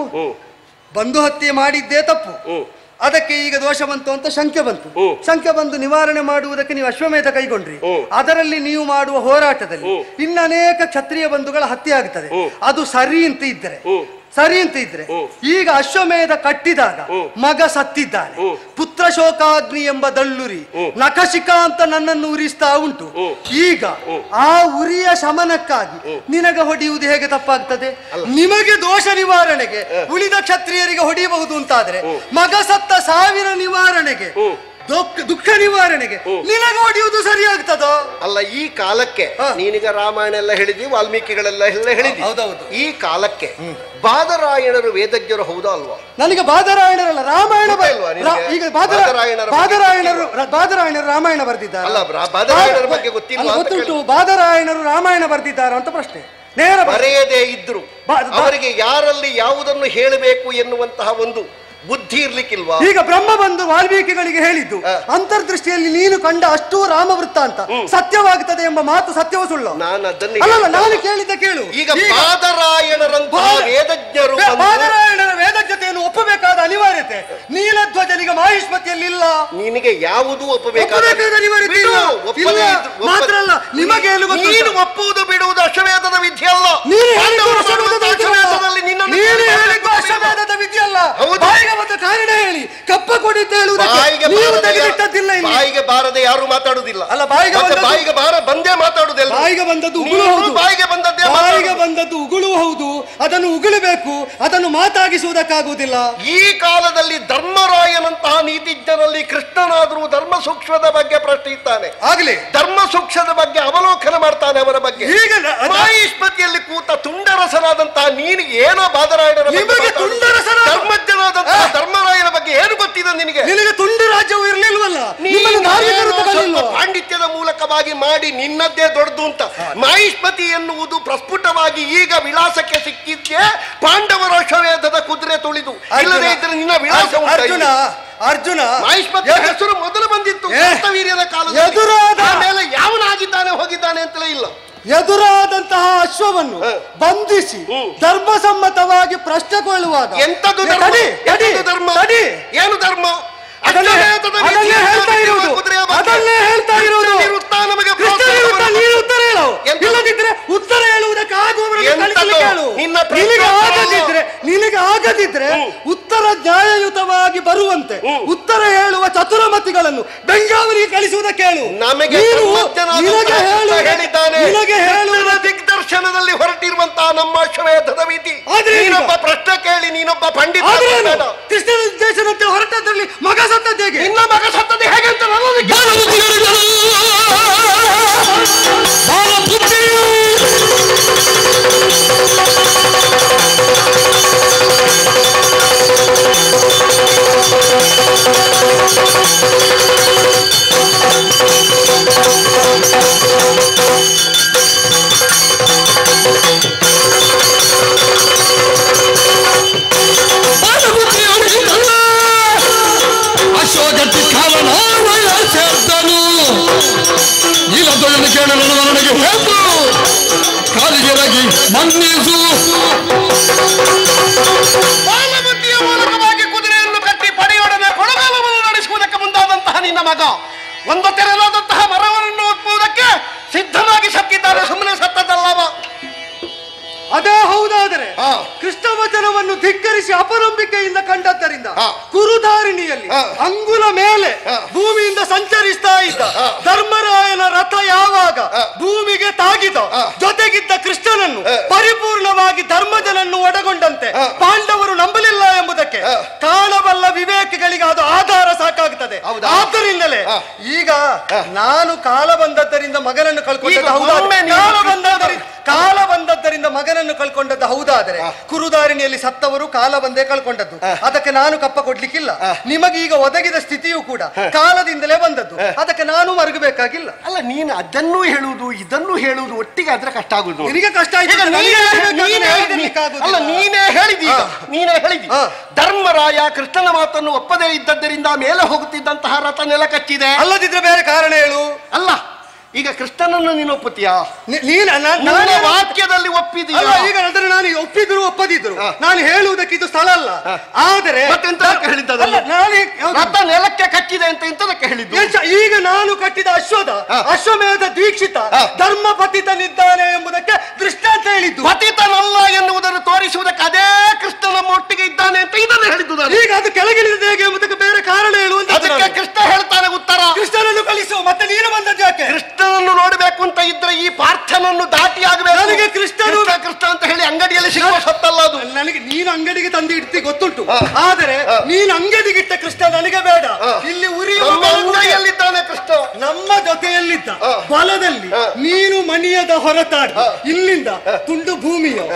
ಬಂಧು ಹತ್ಯೆ ಮಾಡಿದ್ದೇ ತಪ್ಪು. ಅದಕ್ಕೆ ಈಗ ದೋಷ ಬಂತು ಅಂತ ಶಂಕೆ ಬಂತು. ಶಂಕೆ ಬಂದು ನಿವಾರಣೆ ಮಾಡುವುದಕ್ಕೆ ನೀವು ಅಶ್ವಮೇಧ ಕೈಗೊಂಡ್ರಿ. ಅದರಲ್ಲಿ ನೀವು ಮಾಡುವ ಹೋರಾಟದಲ್ಲಿ ಇನ್ನು ಅನೇಕ ಕ್ಷತ್ರಿಯ ಬಂಧುಗಳ ಹತ್ಯೆ ಆಗ್ತದೆ. ಅದು ಸರಿ ಅಂತ ಇದ್ರೆ ಈಗ ಅಶ್ವಮೇಧ ಕಟ್ಟಿದಾಗ ಮಗ ಸತ್ತಿದ್ದಾನೆ. ಪುತ್ರ ಶೋಕಾಗ್ನಿ ಎಂಬ ದಳ್ಳುರಿ ನಖಶಿಖಾ ಅಂತ ನನ್ನನ್ನು ಉರಿಸ್ತಾ ಉಂಟು. ಈಗ ಆ ಉರಿಯ ಶಮನಕ್ಕಾಗಿ ನಿನಗೆ ಹೊಡೆಯುವುದು ಹೇಗೆ ತಪ್ಪಾಗ್ತದೆ? ನಿಮಗೆ ದೋಷ ನಿವಾರಣೆಗೆ ಉಳಿದ ಕ್ಷತ್ರಿಯರಿಗೆ ಹೊಡೆಯಬಹುದು ಅಂತಾದ್ರೆ ಮಗ ಸತ್ತ ಸಾವಿನ ನಿವಾರಣೆಗೆ ದುಃಖ ನಿವಾರಣೆಗೆ ನಿನಗೆ ಹೊಡೆಯುವುದು ಸರಿಯಾಗ್ತದೋ? ಅಲ್ಲ, ಈ ಕಾಲಕ್ಕೆ ನೀನೀಗ ರಾಮಾಯಣ ಎಲ್ಲ ಹೇಳಿದ್ವಿ, ವಾಲ್ಮೀಕಿಗಳೆಲ್ಲ ಹೇಳಿದ್ವಿ. ಹೌದೌದು. ಈ ಕಾಲಕ್ಕೆ ಬಾದರಾಯಣರು ವೇದಜ್ಞರು ಹೌದಾ ಅಲ್ವಾ? ನನಗೆ ಬಾದರಾಯಣರಲ್ಲ, ರಾಮಾಯಣ ಈಗ ಬಾದರಾಯಣರು ರಾಮಾಯಣ ಬರ್ದಿದ್ದಾರೆ. ಅಲ್ಲ, ಬಾದರಾಯಣರ ಬಗ್ಗೆ ಗೊತ್ತುಂಟು. ಬಾದರಾಯಣರು ರಾಮಾಯಣ ಬರ್ದಿದ್ದಾರೆ ಅಂತ ಪ್ರಶ್ನೆ ನೇರ ಬರೆಯದೇ ಇದ್ರು ಅವರಿಗೆ ಯಾರಲ್ಲಿ ಯಾವುದನ್ನು ಹೇಳಬೇಕು ಎನ್ನುವಂತಹ ಒಂದು ಬುದ್ಧಿ ಇರ್ಲಿಕ್ಕಿಲ್ವಾ? ಈಗ ಬ್ರಹ್ಮ ಬಂದು ವಾಲ್ಮೀಕಿಗಳಿಗೆ ಹೇಳಿದ್ದು ಅಂತರ್ದೃಷ್ಟಿಯಲ್ಲಿ ನೀನು ಕಂಡ ಅಷ್ಟೂ ರಾಮವೃತ್ತ ಅಂತ ಸತ್ಯವಾಗುತ್ತದೆ ಎಂಬ ಮಾತು ಸತ್ಯವೂ ಸುಳ್ಳು? ನಾನು ಕೇಳಿದ್ದ ಕೇಳು. ಈಗ ಬಾದರಾಯಣರಂತಹ ವೇದಜ್ಞರು ಬಾದರಾಯಣರ ವೇದಜ್ಞತೆಯನ್ನು ಒಪ್ಪಬೇಕಾದ ಅನಿವಾರ್ಯತೆ ನೀಲಧ್ವಜನಿಗೆ ಮಾಹಿಷ್ಮತಿಯಲ್ಲಿ ಇಲ್ಲ. ನಿನಗೆ ಯಾವುದು ಒಪ್ಪಬೇಕಾದ ಅನಿವಾರ್ಯತೆ ಮಾತ್ರ ಅಲ್ಲ, ನಿಮಗೆ ನೀನು ಒಪ್ಪುವುದು ಬಿಡುವುದು ಅಶ್ವಮೇಧದ ವಿಧಿ ಅಲ್ಲ. ಅಶ್ವಮೇಧದ ವಿಧಿ ಅಲ್ಲ. ಮತ್ತು ಕಾರಣ ಹೇಳಿ ಕಪ್ಪ ಕೊಡಿದ್ದ ಬಾಯಿಗೆ ಬಾರದೆ ಯಾರು ಮಾತಾಡುವುದಿಲ್ಲ. ಅಲ್ಲ, ಬಾಯಿಗೆ ಬಾರ ಬಂದೇ ಮಾತಾಡುವುದಿಲ್ಲ. ಬಾಯಿಗೆ ಬಂದದ್ದು ಉಗುಳು ಹೌದು. ಬಾಯಿಗೆ ಬಂದದ್ದು ಉಗುಳು ಹೌದು. ಅದನ್ನು ಉಗುಳಬೇಕು, ಅದನ್ನು ಮಾತಾಗಿಸುವುದಕ್ಕಾಗುವುದಿಲ್ಲ. ಈ ಕಾಲದಲ್ಲಿ ಧರ್ಮರಾಯನಂತಹ ನೀತಿಜ್ಞರಲ್ಲಿ ಕೃಷ್ಣನಾದರೂ ಧರ್ಮ ಸೂಕ್ಷ್ಮದ ಬಗ್ಗೆ ಪ್ರಶ್ನೆ ಇದ್ದಾನೆ. ಆಗಲಿ ಧರ್ಮ ಸೂಕ್ಷ್ಮದ ಬಗ್ಗೆ ಅವಲೋಕನ ಮಾಡ್ತಾನೆ. ಅವರ ಬಗ್ಗೆ ಮಾಹಿಷ್ಮತಿಯಲ್ಲಿ ಕೂತ ತುಂಡರಸನಾದಂತಹ ನೀನು ಏನೋ ಬಾದರಾಯಣರ ಧರ್ಮಜ್ಞನಾದಂತಹ ಧರ್ಮರಾಯನ ಬಗ್ಗೆ ಏನು ಗೊತ್ತಿದೆ ನಿನಗೆ? ತುಂಡು ರಾಜ್ಯವು ಇರಲಿಲ್ವಲ್ಲ. ಪಾಂಡಿತ್ಯದ ಮೂಲಕವಾಗಿ ಮಾಡಿ ನಿನ್ನದ್ದೇ ದೊಡ್ಡದು ಅಂತ ಮಾಹಿಷ್ಮತಿ ಎನ್ನುವುದು ಪ್ರಸ್ಫುಟವಾಗಿ ಈಗ ವಿಳಾಸಕ್ಕೆ ಸಿಕ್ಕಿದ್ದೆ. ಪಾಂಡವರ ಅಶ್ವಮೇಧದ ಕುದುರೆ ತುಳಿದು ಇಲ್ಲದೆ ಇದ್ರೆ ನಿನ್ನ ವಿಳಾಸ ಅರ್ಜುನ ಮಾಹಿಷ್ಮತಿ ಹೆಸರು ಮೊದಲು ಬಂದಿತ್ತು ವೀರ್ಯದ ಕಾಲದಲ್ಲಿ. ಮೇಲೆ ಯಾವನಾಗಿದ್ದಾನೆ ಹೋಗಿದ್ದಾನೆ ಅಂತಲೇ ಇಲ್ಲ. ಎದುರಾದಂತಹ ಅಶ್ವವನ್ನು ಬಂಧಿಸಿ ಧರ್ಮಸಮ್ಮತವಾಗಿ ಪ್ರಶ್ನೆಗೊಳ್ಳುವಾಗ ಎಂತದು ಧರ್ಮ? ಏನು ಧರ್ಮ? ಅದನ್ನೇ ಹೇಳ್ತಾ ಇರುವುದು. ಇಲ್ಲದಿದ್ರೆ ಉತ್ತರ ನಿನಗೆ ಆಗದಿದ್ರೆ ಉತ್ತರ ನ್ಯಾಯಯುತವಾಗಿ ಬರುವಂತೆ ಉತ್ತರ ಹೇಳುವ ಚತುರಮತಿಗಳನ್ನು ಬೆಂಗಾವಲಿಗೆ ಕಳಿಸುವುದಕ್ಕೆ ಹೇಳು. ನಿನಗೆ ಹೇಳುವ ದಿಗ್ದರ್ಶನದಲ್ಲಿ ಹೊರಟಿರುವಂತಹ ನಮ್ಮ ಅಶ್ವಮೇಧದ ವಿಧಿ. ನೀನೊಬ್ಬ ಪ್ರಶ್ನೆ ಕೇಳಿ ನೀನೊಬ್ಬ ಪಂಡಿತ. ಕೃಷ್ಣನ ಉದ್ದೇಶದಂತೆ ಹೊರಟದ್ರಲ್ಲಿ ಮಗ ಸತ್ತದ್ದು ಹೇಗೆ? ನಿನ್ನ ಮಗ ಸತ್ತದ್ದು ಹೇಗೆ ಅಂತ ಅಶೋಕಕ್ಕೆ ಕಾಲನಾವಯ ಸೇರ್ತನು ನೀಲಧ್ವಜನ ಕೇಳ ನನಗೆ ಹೇಳ್ತು ಕಾಲಿಗೆರಗಿ ಮನ್ನಿಸು. ಬಾಲಬುದ್ಧಿಯ ಮೂಲಕವಾಗಿ ಕುದುರೆಯನ್ನು ಕಟ್ಟಿ ಪಡೆಯೊಡನೆ ಕೊಳಗಾಲವನ್ನು ನಡೆಸುವುದಕ್ಕೆ ಮುಂದಾದಂತಹ ನಿನ್ನ ಮಗ ಒಂದು ತೆರನಾದಂತಹ ಮರವನ್ನು ಒಪ್ಪುವುದಕ್ಕೆ ಸಿದ್ಧನಾಗಿ ಸತ್ತಿದ್ದಾರೆ. ಸುಮ್ಮನೆ ಸತ್ತದಲ್ಲವ. ಅದೇ ಹೌದಾದರೆ ಕೃಷ್ಣ ವಚನವನ್ನು ಧಿಕ್ಕರಿಸಿ ಅಪನಂಬಿಕೆಯಿಂದ ಕಂಡದ್ದರಿಂದ ಕುರುಧಾರಿಣಿಯಲ್ಲಿ ಅಂಗುಲ ಮೇಲೆ ಭೂಮಿಯಿಂದ ಸಂಚರಿಸ್ತಾ ಇದ್ದ ಧರ್ಮರಾಯನ ರಥ ಯಾವಾಗ ಭೂಮಿಗೆ ತಾಗಿದ ಜೊತೆಗಿದ್ದ ಕೃಷ್ಣನನ್ನು ಪರಿಪೂರ್ಣವಾಗಿ ಧರ್ಮಜನನ್ನು ಒಳಗೊಂಡಂತೆ ಪಾಂಡವರು ನಂಬಲಿಲ್ಲ ಎಂಬುದಕ್ಕೆ ಕಾಣಬಲ್ಲ ವಿವೇಕಿಗಳಿಗೆ ಅದು ಆಧಾರ ಸಾಕಾಗುತ್ತದೆ. ಆದ್ದರಿಂದಲೇ ಈಗ ನಾನು ಕಾಲ ಬಂದದ್ದರಿಂದ ಮಗನನ್ನು ಕಾಲ ಬಂದದ್ದರಿಂದ ಮಗನನ್ನು ಕಳ್ಕೊಂಡದ್ದು ಹೌದಾದರೆ ಕುರುದಾರಿಣಿಯಲ್ಲಿ ಸತ್ತವರು ಕಾಲ ಬಂದೇ ಕಳ್ಕೊಂಡದ್ದು. ಅದಕ್ಕೆ ನಾನು ಕಪ್ಪ ಕೊಡ್ಲಿಕ್ಕಿಲ್ಲ. ನಿಮಗೀಗ ಒದಗಿದ ಸ್ಥಿತಿಯೂ ಕೂಡ ಕಾಲದಿಂದಲೇ ಬಂದದ್ದು. ಅದಕ್ಕೆ ನಾನು ಮರುಗಬೇಕಾಗಿಲ್ಲ. ಅಲ್ಲ, ನೀನು ಅದನ್ನು ಹೇಳುವುದು ಇದನ್ನು ಹೇಳುವುದು ಒಟ್ಟಿಗೆ ಆದ್ರೆ ಕಷ್ಟ ಆಗುದು. ನಿನಗೆ ಕಷ್ಟ ಆಯ್ತು. ಅಲ್ಲ, ನೀನೇ ಹೇಳಿದಿ ಧರ್ಮರಾಯ ಕೃಷ್ಣನ ಮಾತನ್ನು ಒಪ್ಪದೇ ಇದ್ದದ್ದರಿಂದ ಮೇಲೆ ಹೋಗುತ್ತಿದ್ದಂತಹ ರಥ ನೆಲ ಕಚ್ಚಿದೆ. ಅಲ್ಲದಿದ್ರೆ ಬೇರೆ ಕಾರಣ ಹೇಳು. ಅಲ್ಲ, ಈಗ ಕೃಷ್ಣನನ್ನು ನೀನು ಒಪ್ಪುತ್ತೀಯಾ? ವಾಕ್ಯದಲ್ಲಿ ಒಪ್ಪಿದೀಯ. ಈಗ ಅದನ್ನು ನಾನು ಒಪ್ಪಿದ್ರು ಒಪ್ಪದಿದ್ರು ಕೊಟ್ಟಿದ್ರು. ನಾನು ಹೇಳುವುದಕ್ಕೆ ಇದು ಸ್ಥಳ ಅಲ್ಲ. ಆದರೆ ರಥ ನೆಲಕ್ಕೆ ಕಟ್ಟಿದೆ ಅಂತ ಇಂತದಕ್ಕೆ ಹೇಳಿದ್ದು. ಈಗ ನಾನು ಕಟ್ಟಿದ ಅಶ್ವಮೇಧ ದೀಕ್ಷಿತ ಧರ್ಮ ಪತಿತನಿದ್ದಾನೆ ಎಂಬುದಕ್ಕೆ ದೃಷ್ಟಾಂತ ಹೇಳಿದ್ದು. ಪತಿತನಲ್ಲ ಎನ್ನುವುದನ್ನು ತೋರಿಸುವುದಕ್ಕೆ ಅದೇ ಕೃಷ್ಣ ನಮ್ಮ ಒಟ್ಟಿಗೆ ಇದ್ದಾನೆ ಅಂತ ಇದನ್ನು ಹೇಳಿದ್ದು. ಈಗ ಅದು ಕೆಳಗಿಳಿದ ಹೇಗೆ ಎಂಬುದಕ್ಕೆ ಬೇರೆ ಕಾರಣ ಹೇಳುವಂತ ಕೃಷ್ಣ ಹೇಳ್ತಾನೆ ಉತ್ತರ. ಕೃಷ್ಣನನ್ನು ಕಲಿಸು, ಮತ್ತೆ ನೀನು ಬಂದದ್ದು ಯಾಕೆ? ಕೃಷ್ಣನನ್ನು ನೋಡಬೇಕು ಅಂತ ಇದ್ರೆ ಈ ಪಾರ್ಥನನ್ನು ದಾಟಿ ಆಗಬೇಕು. ನನಗೆ ಕೃಷ್ಣ ಅಂತ ಹೇಳಿ ಅಂಗಡಿಯಲ್ಲಿ ಸಿಗುವ ಸತ್ತಲ್ಲ ಅದು. ನನಗೆ ನೀನು ಅಂಗಡಿಗೆ ತಂದು ಇಡ್ತಿ ಗೊತ್ತುಂಟು, ಆದರೆ ನೀನು ಅಂಗಡಿಗಿಟ್ಟ ಕೃಷ್ಣ ನನಗೆ ಬೇಡ. ಇಲ್ಲಿ ಉರಿಯುವ ಅಂಗಡಿಯಲ್ಲಿದ್ದಾನೆ ಕೃಷ್ಣ, ನಮ್ಮ ಜೊತೆಯಲ್ಲಿದ್ದ ಬಲದಲ್ಲಿ ನೀನು ಮಣಿಯದ ಹೊರತಾಡಿ ಇಲ್ಲಿಂದ ತುಂಡು ಭೂಮಿಯೋ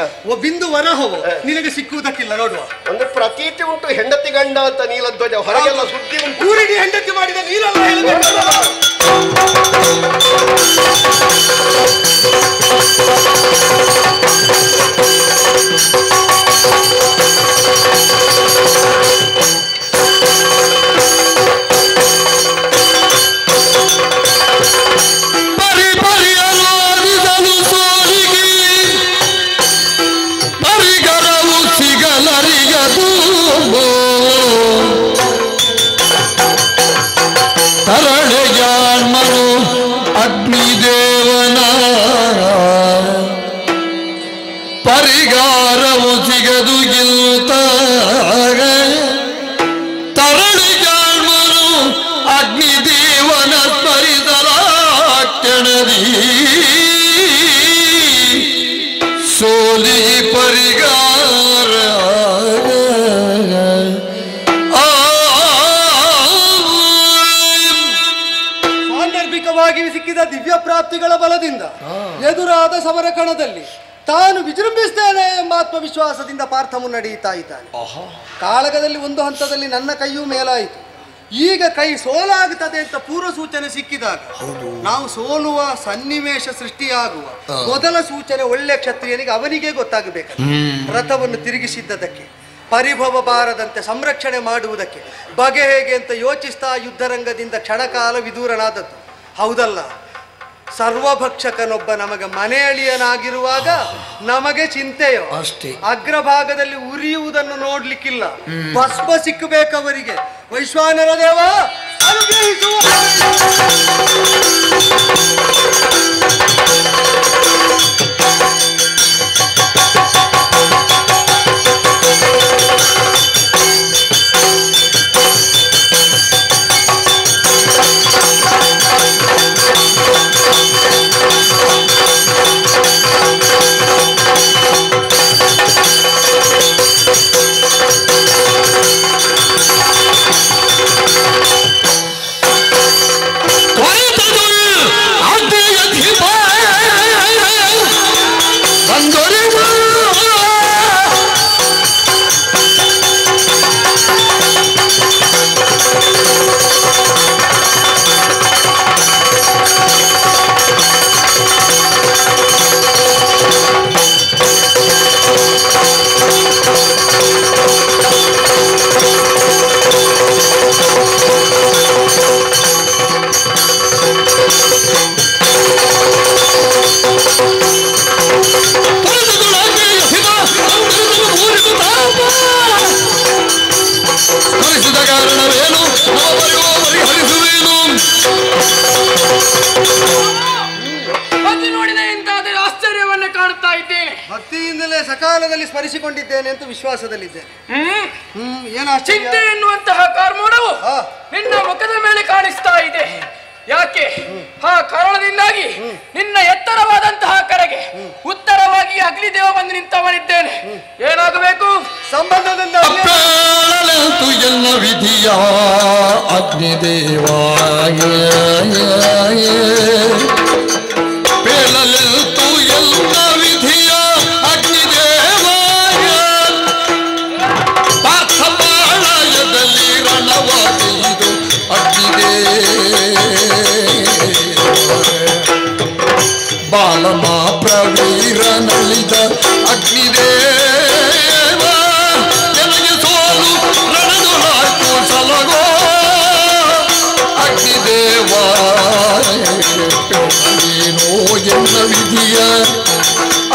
ಬಿಂದು ವರಹವೋ ನಿನಗೆ ಸಿಕ್ಕುವುದಕ್ಕಿಲ್ಲ. ನೋಡುವ ಒಂದು ಪ್ರತೀತಿ ಉಂಟು, ಹೆಂಡತಿ ಗಂಡ ಅಂತ ನೀಲಧ್ವಜ ಹೊರಗೆಲ್ಲ ಸುದ್ದಿ ಉಂಟು. ಊರಿಗೆ ಹೆಂಡತಿ ಮಾಡಿದ ನೀನಲ್ಲ ಹೇಳಬೇಕು. ಪರಿಗಾರವು ಸಿಗದು ಗಿಲ್ತ ತರಳಿ ಜಾಣ್ಮನು ಅಗ್ನಿದೇವನ ಸ್ಮರಿಸಲ ಕೆಣದಿ ಸೋಲಿ ಪರಿಗಾರ ಸಾಂದರ್ಭಿಕವಾಗಿ ಸಿಕ್ಕಿದ ದಿವ್ಯ ಪ್ರಾಪ್ತಿಗಳ ಬಲದಿಂದ ಎದುರಾದ ಸಮರ ಕಣದಲ್ಲಿ ತಾನು ವಿಜೃಂಭಿಸ್ತೇನೆ ಎಂಬ ಆತ್ಮವಿಶ್ವಾಸದಿಂದ ಪಾರ್ಥ ಮುನ್ನಡೆಯುತ್ತಾ ಇದ್ದಾನೆ. ಕಾಳಗದಲ್ಲಿ ಒಂದು ಹಂತದಲ್ಲಿ ನನ್ನ ಕೈಯೂ ಮೇಲಾಯಿತು. ಈಗ ಕೈ ಸೋಲಾಗುತ್ತದೆ ಅಂತ ಪೂರ್ವ ಸೂಚನೆ ಸಿಕ್ಕಿದಾಗ ನಾವು ಸೋಲುವ ಸನ್ನಿವೇಶ ಸೃಷ್ಟಿಯಾಗುವ ಮೊದಲ ಸೂಚನೆ ಒಳ್ಳೆ ಕ್ಷತ್ರಿಯನಿಗೆ ಅವನಿಗೆ ಗೊತ್ತಾಗಬೇಕು. ರಥವನ್ನು ತಿರುಗಿಸಿದ್ದಕ್ಕೆ, ಪರಿಭವ ಬಾರದಂತೆ ಸಂರಕ್ಷಣೆ ಮಾಡುವುದಕ್ಕೆ ಬಗೆ ಹೇಗೆ ಅಂತ ಯೋಚಿಸ್ತಾ ಯುದ್ಧರಂಗದಿಂದ ಕ್ಷಣಕಾಲ ವಿದೂರನಾದದ್ದು. ಹೌದಲ್ಲ, ಸರ್ವಭಕ್ಷಕನೊಬ್ಬ ನಮಗೆ ಮನೆಯಳಿಯನಾಗಿರುವಾಗ ನಮಗೆ ಚಿಂತೆಯೋ ಅಷ್ಟೇ. ಅಗ್ರಭಾಗದಲ್ಲಿ ಉರಿಯುವುದನ್ನು ನೋಡ್ಲಿಕ್ಕಿಲ್ಲ, ಭಸ್ಮ ಸಿಕ್ಕಬೇಕವರಿಗೆ. ವೈಶ್ವಾನರ ದೇವ ಅನುಗ್ರಹಿಸು. ಭಕ್ತಿಯಿಂದಲೇ ಸಕಾಲದಲ್ಲಿ ಸ್ಮರಿಸಿಕೊಂಡಿದ್ದೇನೆ ಅಂತ ವಿಶ್ವಾಸದಲ್ಲಿದ್ದೇನೆ. ಚಿಂತೆ ಎನ್ನುವಂತಹ ಕಾರ್ಮೋಡವು ನಿನ್ನ ಮುಖದ ಮೇಲೆ ಕಾಣಿಸ್ತಾ ಇದೆ. ಯಾಕೆ? ಆ ಕಾರಣದಿಂದಾಗಿ ನಿನ್ನ ಎತ್ತರವಾದಂತಹ ಕರೆಗೆ ಉತ್ತರವಾಗಿ ಅಗ್ನಿದೇವ ಬಂದು ನಿಂತವನಿದ್ದೇನೆ. ಏನಾಗಬೇಕು? ಸಂಬಂಧದಿಂದ ಎಲ್ಲ ವಿಧಿಯ ಅಗ್ನಿದೇವ ಪೇಳಲೆಂತು ಎಲ್ಲ ವಿಧಿಯ ಅಗ್ನಿದೇವ ಪಾರ್ಥಪಾಳಯದಲ್ಲಿ ರಣವಾದಿದು ಅಗ್ನಿದೇವ ಬಾಲಮ ಪ್ರವೀರ ನಲಿದ ಅಗ್ನಿದೇವ ನನಗೆ ಸೋಲು ರಣದುಳಾಯ್ತು ಸಲಗೋ ಅಗ್ನಿದೇವ ಏನೋ ಎನ್ನ ವಿಧಿಯ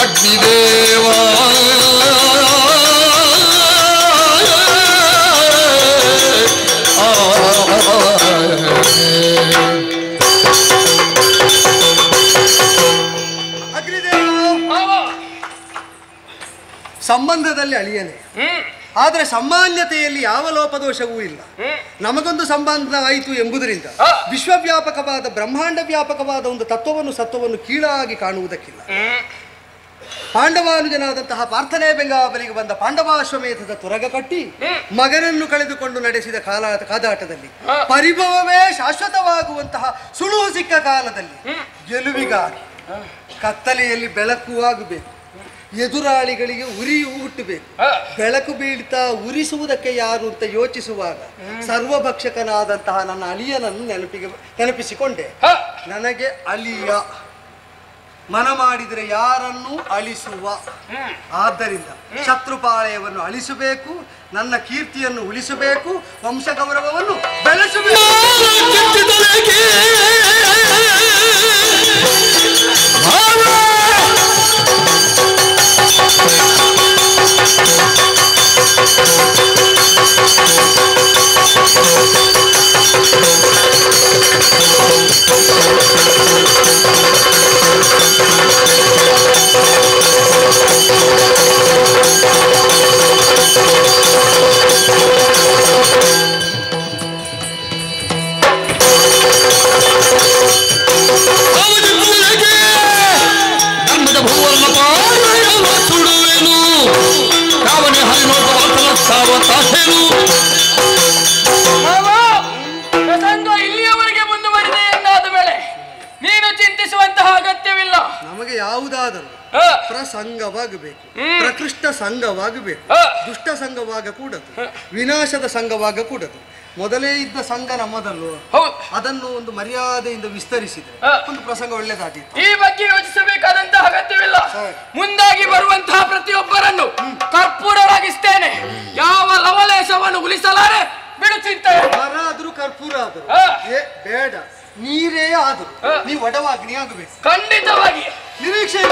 ಅಗ್ನಿದೇವ ಸಂಬಂಧದಲ್ಲಿ ಅಳಿಯನೇ. ಆದರೆ ಸಾಮಾನ್ಯತೆಯಲ್ಲಿ ಯಾವ ಲೋಪದೋಷವೂ ಇಲ್ಲ. ನಮಗೊಂದು ಸಂಬಂಧವಾಯಿತು ಎಂಬುದರಿಂದ ವಿಶ್ವವ್ಯಾಪಕವಾದ ಬ್ರಹ್ಮಾಂಡ ವ್ಯಾಪಕವಾದ ಒಂದು ಸತ್ವವನ್ನು ಕೀಳಾಗಿ ಕಾಣುವುದಕ್ಕಿಲ್ಲ. ಪಾಂಡವಾನುಜನಾದಂತಹ ಪಾರ್ಥನೇ ಬೆಂಗಾವಲಿಗೆ ಬಂದ ಪಾಂಡವಾಶ್ವಮೇಧದ ತುರಗ ಕಟ್ಟಿ ಮಗನನ್ನು ಕಳೆದುಕೊಂಡು ನಡೆಸಿದ ಕಾದಾಟದಲ್ಲಿ ಪರಿಭವವೇ ಶಾಶ್ವತವಾಗುವಂತಹ ಸುಳುಹು ಸಿಕ್ಕ ಕಾಲದಲ್ಲಿ ಗೆಲುವಿಗಾಗಿ ಕತ್ತಲೆಯಲ್ಲಿ ಬೆಳಕು ಆಗಬೇಕು, ಎದುರಾಳಿಗಳಿಗೆ ಉರಿಯು ಹುಟ್ಟಬೇಕು. ಬೆಳಕು ಬೀಳ್ತಾ ಉರಿಸುವುದಕ್ಕೆ ಯಾರು ಅಂತ ಯೋಚಿಸುವಾಗ ಸರ್ವಭಕ್ಷಕನಾದಂತಹ ನನ್ನ ಅಳಿಯನನ್ನು ನೆನಪಿಸಿಕೊಂಡೆ. ನನಗೆ ಅಳಿಯ ಮನ ಮಾಡಿದರೆ ಯಾರನ್ನು ಅಳಿಸುವ. ಆದ್ದರಿಂದ ಶತ್ರುಪಾಳಯವನ್ನು ಅಳಿಸಬೇಕು, ನನ್ನ ಕೀರ್ತಿಯನ್ನು ಉಳಿಸಬೇಕು, ವಂಶ ಗೌರವವನ್ನು ಬೆಳೆಸಬೇಕು. ಇಲ್ಲಿಯವರೆಗೆ ಮುಂದುವರಿದೆ ಎನ್ನಾದ ಮೇಲೆ ನೀನು ಚಿಂತಿಸುವಂತಹ ಅಗತ್ಯವಿಲ್ಲ. ನಮಗೆ ಯಾವುದಾದರೂ ಪ್ರಸಂಗವಾಗಬೇಕು, ಪ್ರಕೃಷ್ಟ ಸಂಘವಾಗಬೇಕು, ದುಷ್ಟ ಸಂಘವಾಗಕೂಡದು, ವಿನಾಶದ ಸಂಘವಾಗಕೂಡದು. ಮೊದಲೇ ಇದ್ದ ಸಂಘ ನಮ್ಮದಲ್ವ, ಅದನ್ನು ಒಂದು ಮರ್ಯಾದೆಯಿಂದ ವಿಸ್ತರಿಸಿದೆ ಒಂದು ಪ್ರಸಂಗ ಒಳ್ಳೆದಾಗಿತ್ತು. ಈ ಬಗ್ಗೆ ಯೋಚಿಸಬೇಕಾದಂತಹ ಅಗತ್ಯವಿಲ್ಲ. ಮುಂದಾಗಿ ಬರುವಂತಹ ಪ್ರತಿಯೊಬ್ಬರನ್ನು ಕರ್ಪೂರರಾಗಿಸ್ತೇನೆ. ಯಾವ ಲವಲೇಶವನ್ನು ಉಳಿಸಲಾರೆ ಬಿಡು ಚಿಂತೆ. ಮರ ಆದ್ರೂ ಕರ್ಪೂರ ಆದರೂ ಬೇಡ, ನೀರೇ ಆದರೂ ನೀವು ಒಡವಾಗ್ನಿ ಆಗಬೇಕು. ಖಂಡಿತವಾಗಿ ನಿರೀಕ್ಷೆ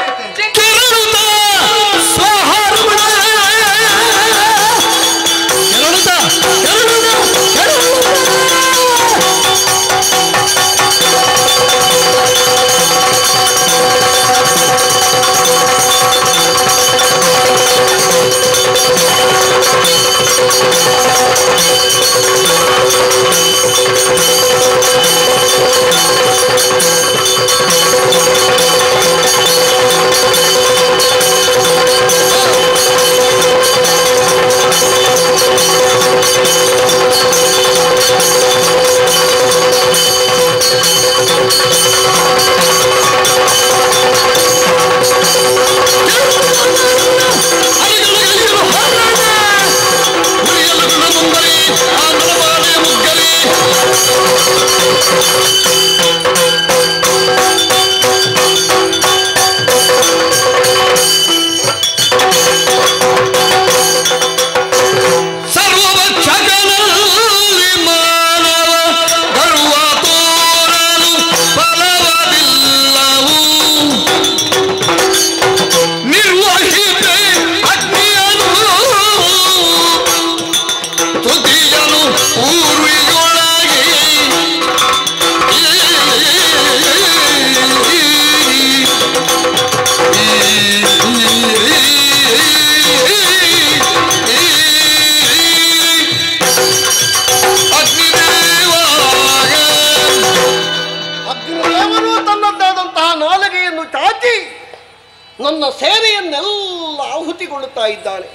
ನನ್ನ ಸೇನೆಯನ್ನೆಲ್ಲ ಆಹುತಿಗೊಳ್ಳುತ್ತಾ ಇದ್ದಾನೆ.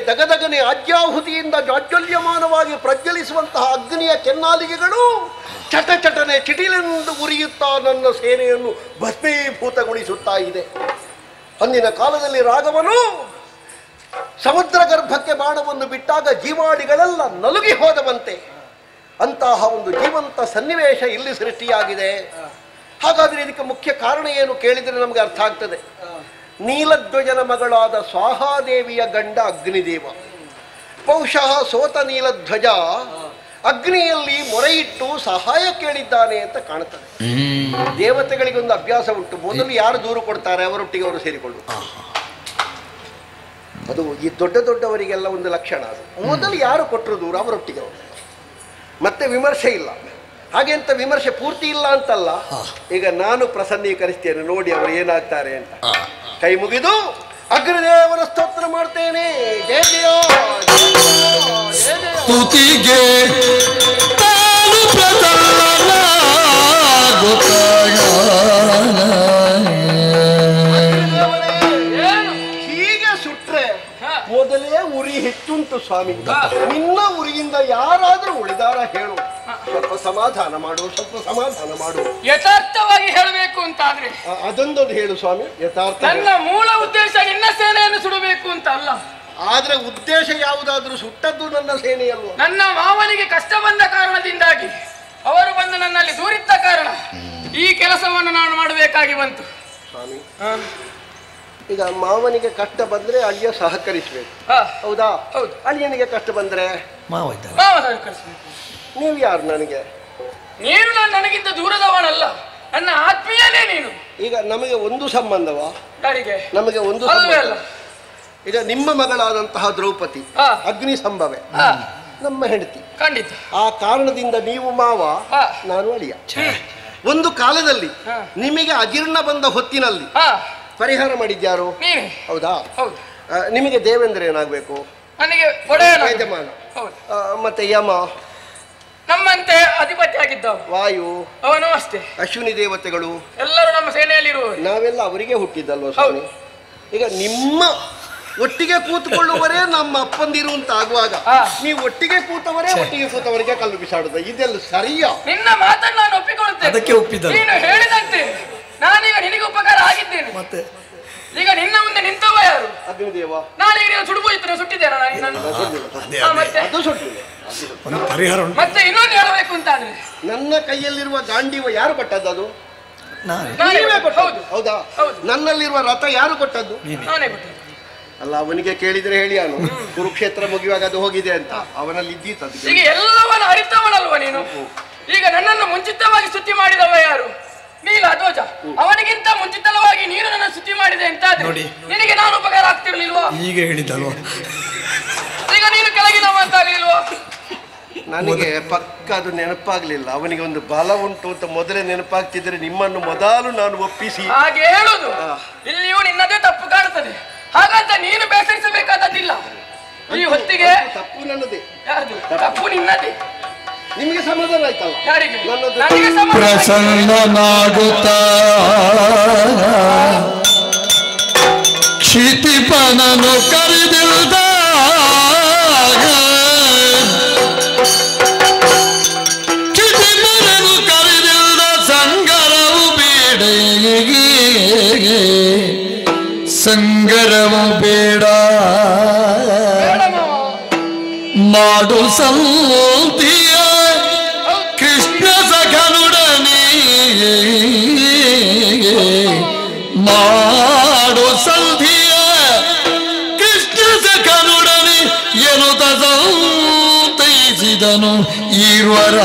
ದಗದಗನೆ ಆಜ್ಯಾಹುತಿಯಿಂದ ಜಾಜ್ವಲ್ಯಮಾನವಾಗಿ ಪ್ರಜ್ವಲಿಸುವಂತಹ ಅಗ್ನಿಯ ಕೆನ್ನಾಲಿಗೆಗಳು ಚಟನೆ ಚಿಟಿಲೆಂದು ಉರಿಯುತ್ತಾ ನನ್ನ ಸೇನೆಯನ್ನು ಭಸ್ಮೀಭೂತಗೊಳಿಸುತ್ತಾ ಇದೆ. ಅಂದಿನ ಕಾಲದಲ್ಲಿ ರಾಘವನು ಸಮುದ್ರ ಗರ್ಭಕ್ಕೆ ಬಾಣವನ್ನು ಬಿಟ್ಟಾಗ ಜೀವಾಡಿಗಳೆಲ್ಲ ನಲುಗಿ ಹೋದವಂತೆ. ಅಂತಹ ಒಂದು ಜೀವಂತ ಸನ್ನಿವೇಶ ಇಲ್ಲಿ ಸೃಷ್ಟಿಯಾಗಿದೆ. ಹಾಗಾದರೆ ಇದಕ್ಕೆ ಮುಖ್ಯ ಕಾರಣ ಏನು ಕೇಳಿದರೆ ನಮಗೆ ಅರ್ಥ ಆಗ್ತದೆ. ನೀಲಧ್ವಜನ ಮಗಳಾದ ಸ್ವಾಹಾದೇವಿಯ ಗಂಡ ಅಗ್ನಿದೇವ. ಬಹುಶಃ ಸೋತ ನೀಲಧ್ವಜ ಅಗ್ನಿಯಲ್ಲಿ ಮೊರೆಯಿಟ್ಟು ಸಹಾಯ ಕೇಳಿದ್ದಾನೆ ಅಂತ ಕಾಣುತ್ತದೆ. ದೇವತೆಗಳಿಗೊಂದು ಅಭ್ಯಾಸ ಉಂಟು, ಮೊದಲು ಯಾರು ದೂರು ಕೊಡ್ತಾರೆ ಅವರೊಟ್ಟಿಗೆ ಅವರು ಸೇರಿಕೊಳ್ಳುವುದು. ಅದು ಈ ದೊಡ್ಡವರಿಗೆಲ್ಲ ಒಂದು ಲಕ್ಷಣ. ಅದು ಮೊದಲು ಯಾರು ಕೊಟ್ಟರು ದೂರ ಅವರೊಟ್ಟಿಗೆ ಅವರು, ಮತ್ತೆ ವಿಮರ್ಶೆ ಇಲ್ಲ. ಹಾಗೆ ಅಂತ ವಿಮರ್ಶೆ ಪೂರ್ತಿ ಇಲ್ಲ ಅಂತಲ್ಲ. ಈಗ ನಾನು ಪ್ರಸನ್ನೀಕರಿಸ್ತೇನೆ, ನೋಡಿ ಅವರು ಏನಾಗ್ತಾರೆ ಅಂತ. ಕೈ ಮುಗಿದು ಅಗ್ರದೇವರ ಸ್ತೋತ್ರ ಮಾಡ್ತೇನೆ. ಜಯ ಜಯ ಸ್ತುತಿಗೆ ತಾನು ಪ್ರಸನ್ನನಾಗುತ್ತಾಗ ಹೀಗೆ ಸುಟ್ರೆ ಮೊದಲೇ ಉರಿ ಹೆಚ್ಚುಂಟು ಸ್ವಾಮಿ. ನಿನ್ನ ಉರಿಯಿಂದ ಯಾರಾದ್ರೂ ಉಳಿದಾರ ಹೇಳು. ಸ್ವಲ್ಪ ಸಮಾಧಾನ ಮಾಡು, ಸ್ವಲ್ಪ ಸಮಾಧಾನ ಮಾಡು. ಯಥಾರ್ಥವಾಗಿ ಹೇಳಬೇಕು ಅಂತಾದ್ರೆ ಅದೊಂದೊಂದು ಹೇಳು ಸ್ವಾಮಿ. ಯಥಾರ್ಥ ನನ್ನ ಮೂಲ ಉದ್ದೇಶ ನಿನ್ನ ಸೇನೆಯನ್ನು ಸುಡಬೇಕು ಅಂತ ಅಲ್ಲ. ಆದ್ರೆ ಉದ್ದೇಶ ಯಾವುದಾದ್ರೂ ಸುಟ್ಟದ್ದು ನನ್ನ ಸೇನೆಯಲ್ವ? ನನ್ನ ಮಾವನಿಗೆ ಕಷ್ಟ ಬಂದ ಕಾರಣದಿಂದಾಗಿ ಅವರು ಬಂದು ನನ್ನಲ್ಲಿ ದೂರಿದ್ದ ಕಾರಣ ಈ ಕೆಲಸವನ್ನು ನಾನು ಮಾಡಬೇಕಾಗಿ ಬಂತು ಸ್ವಾಮಿ. ಈಗ ಮಾವನಿಗೆ ಕಷ್ಟ ಬಂದ್ರೆ ಅಳಿಯ ಸಹಕರಿಸ್ಬೇಕು, ಹೌದಾ? ಹೌದು. ಅಳಿಯನಿಗೆ ಕಷ್ಟ ಬಂದ್ರೆ ಮಾವ ಸಹಕರಿಸಬೇಕು. ನೀವು ಯಾರು ನನಗೆ? ನೀನು ನನಗಿಂತ ದೂರದವನಲ್ಲ, ನನ್ನ ಆತ್ಮೀಯನೇ ನೀನು. ಈಗ ನಮಗೆ ಒಂದು ಸಂಬಂಧವಾ? ಯಾರಿಗೆ? ನಮಗೆ ಒಂದು ಅಲ್ವೇ ಅಲ್ಲ. ಈಗ ನಿಮ್ಮ ಮಗಳಾದಂತಹ ದ್ರೌಪದಿ ಅಗ್ನಿ ಸಂಭವೆ ನಮ್ಮ ಹೆಂಡತಿ. ಖಂಡಿತ. ಆ ಕಾರಣದಿಂದ ನೀವು ಮಾವ, ನಾನು ಅಳಿಯ. ಒಂದು ಕಾಲದಲ್ಲಿ ನಿಮಗೆ ಅಜೀರ್ಣ ಬಂದ ಹೊತ್ತಿನಲ್ಲಿ ಪರಿಹಾರ ಮಾಡಿದ್ಯಾರು? ನೀನೇ. ಹೌದಾ? ಹೌದು. ನಿಮಗೆ ದೇವೇಂದ್ರ ಏನಾಗಬೇಕು? ನನಗೆ ಒಡೆಯನ. ಯಜಮಾನ. ಹೌದು. ಮತ್ತೆ ಯಮ ನಮ್ಮಂತೆ ಅಧಿಪತಿ ಆಗಿದ್ದವು. ವಾಯು, ಅವನು ಅಷ್ಟೇ. ಅಶ್ವಿನಿ ದೇವತೆಗಳು ಎಲ್ಲರೂ ನಮ್ಮ ಸೇನೆಯಲ್ಲಿರುವ ನಾವೆಲ್ಲ ಅವರಿಗೆ ಹುಟ್ಟಿದ್ದಲ್ವ ಸ್ವಾಮಿ? ಈಗ ನಿಮ್ಮ ಒಟ್ಟಿಗೆ ಕೂತ್ಕೊಳ್ಳುವರೇ ನಮ್ಮ ಅಪ್ಪಂದಿರು ಅಂತ ಆಗುವಾಗ ನೀವು ಒಟ್ಟಿಗೆ ಕೂತವರಿಗೆ ಕಲ್ಲು ಬಿಸಾಡುದ? ಇದೆಲ್ಲ ಸರಿಯಾ? ನಿನ್ನ ಮಾತನ್ನು ನಾನು ಒಪ್ಪಿಕೊಳ್ಳುತ್ತೇನೆ. ಅದಕ್ಕೆ ಒಪ್ಪಿದ್ದ. ನೀನು ಹೇಳಿದಂತೆ ನಾನೀಗ ನಿನಗೆ ಉಪಕಾರ ಆಗಿದ್ದೇನೆ. ಮತ್ತೆ ಈಗ ನಿನ್ನ ಮುಂದೆ ನಿಂತವ ಯಾರು? ಅಗ್ನಿದೇವ. ನಾನೀಗ ನೀವು ಸುಡುಬೋಯಿತು ಸುಟ್ಟಿದ್ದೇನೆ ಮತ್ತೆ ಅದು ಸುಟ್ಟಿಲ್ಲ. ಪರಿಹಾರ ಮತ್ತೆ ಇನ್ನೊಂದು ಹೇಳಬೇಕು ಅಂತಾದ್ರೆ ನನ್ನ ಕೈಯಲ್ಲಿರುವ ಗಾಂಡೀವ ಯಾರು ಕೊಟ್ಟದ್ದು? ಅದು ನಾನೇ ಕೊಟ್ಟದ್ದು. ಹೌದಾ? ನನ್ನಲ್ಲಿರುವ ರಥ ಯಾರು ಕೊಟ್ಟದ್ದು? ನಾನೇ ಕೊಟ್ಟದ್ದು. ಅಲ್ಲ, ಅವನಿಗೆ ಕೇಳಿದ್ರೆ ಹೇಳಿ, ಅವನು ಕುರುಕ್ಷೇತ್ರ ಮುಗಿಯುವಾಗ ಅದು ಹೋಗಿದೆ ಅಂತ ಅವನಲ್ಲಿ ಇದ್ದೀತು. ಈಗ ಎಲ್ಲವನ್ನ ಅರಿತವನಲ್ವ ನೀನು? ಈಗ ನನ್ನನ್ನು ಮುಂಚಿತವಾಗಿ ಸ್ತುತಿ ಮಾಡಿದವ ಯಾರು? ನೀಲಧ್ವಜ. ಅವನಿಗಿಂತ ಮುಂಚಿತವಾಗಿ ನೀನು ನನ್ನ ಸ್ತುತಿ ಮಾಡಿದೆ ಅಂತ ನಿನಗೆ ನಾನು ಉಪಕಾರ ಆಗ್ತಿರ್ಲಿಲ್ವಾ? ಈಗ ಹೇಳಿದ್ದಲ್ವ? ಈಗ ನೀನು ಕೆಳಗಿನವ ಅಂತ ಆಗ್ಲಿಲ್ವಾ? ನನಗೆ ಪಕ್ಕ ಅದು ನೆನಪಾಗ್ಲಿಲ್ಲ. ಅವನಿಗೆ ಒಂದು ಬಲ ಉಂಟು ಅಂತ ಮೊದಲೇ ನೆನಪಾಗ್ತಿದ್ರೆ ನಿಮ್ಮನ್ನು ಮೊದಲು ನಾನು ಒಪ್ಪಿಸಿ ಹಾಗೆ ಹೇಳುದು. ಇಲ್ಲಿಯೂ ನಿನ್ನದೇ ತಪ್ಪು ಕಾಣುತ್ತದೆ. ಹಾಗಂತ ನೀನು ಬೇಸರಿಸಬೇಕಾದದ್ದಿಲ್ಲ. ಈ ಹೊತ್ತಿಗೆ ತಪ್ಪು ನನ್ನದೇ. ತಪ್ಪು ನಿನ್ನದೇ. ನಿಮಗೆ ಸಮಾಧಾನ ಆಯ್ತಲ್ಲ? ಯಾರಿಗೆ? ನನ್ನದು. ಪ್ರಸನ್ನನಾಗುತ್ತ ಕ್ಷಿತಿಪನನು ಕರೆದಿಲ್ದ ಕ್ಷಿತಿಪನನು ಕರೆದಿಲ್ದ ಸಂಗರವು ಬೇಡ, ಸಂಗರವು ಬೇಡ ಮಾಡು ಸಂತಿಯ ಕೃಷ್ಣ ಸಖನುಡನೆ ಮಾಡು ಸಂಧಿಯ ಕೃಷ್ಣ ಸಖನುಡನೆ ಎನ್ನುತ್ತ ಸಂತೈಸಿದನು ಈರ್ವರ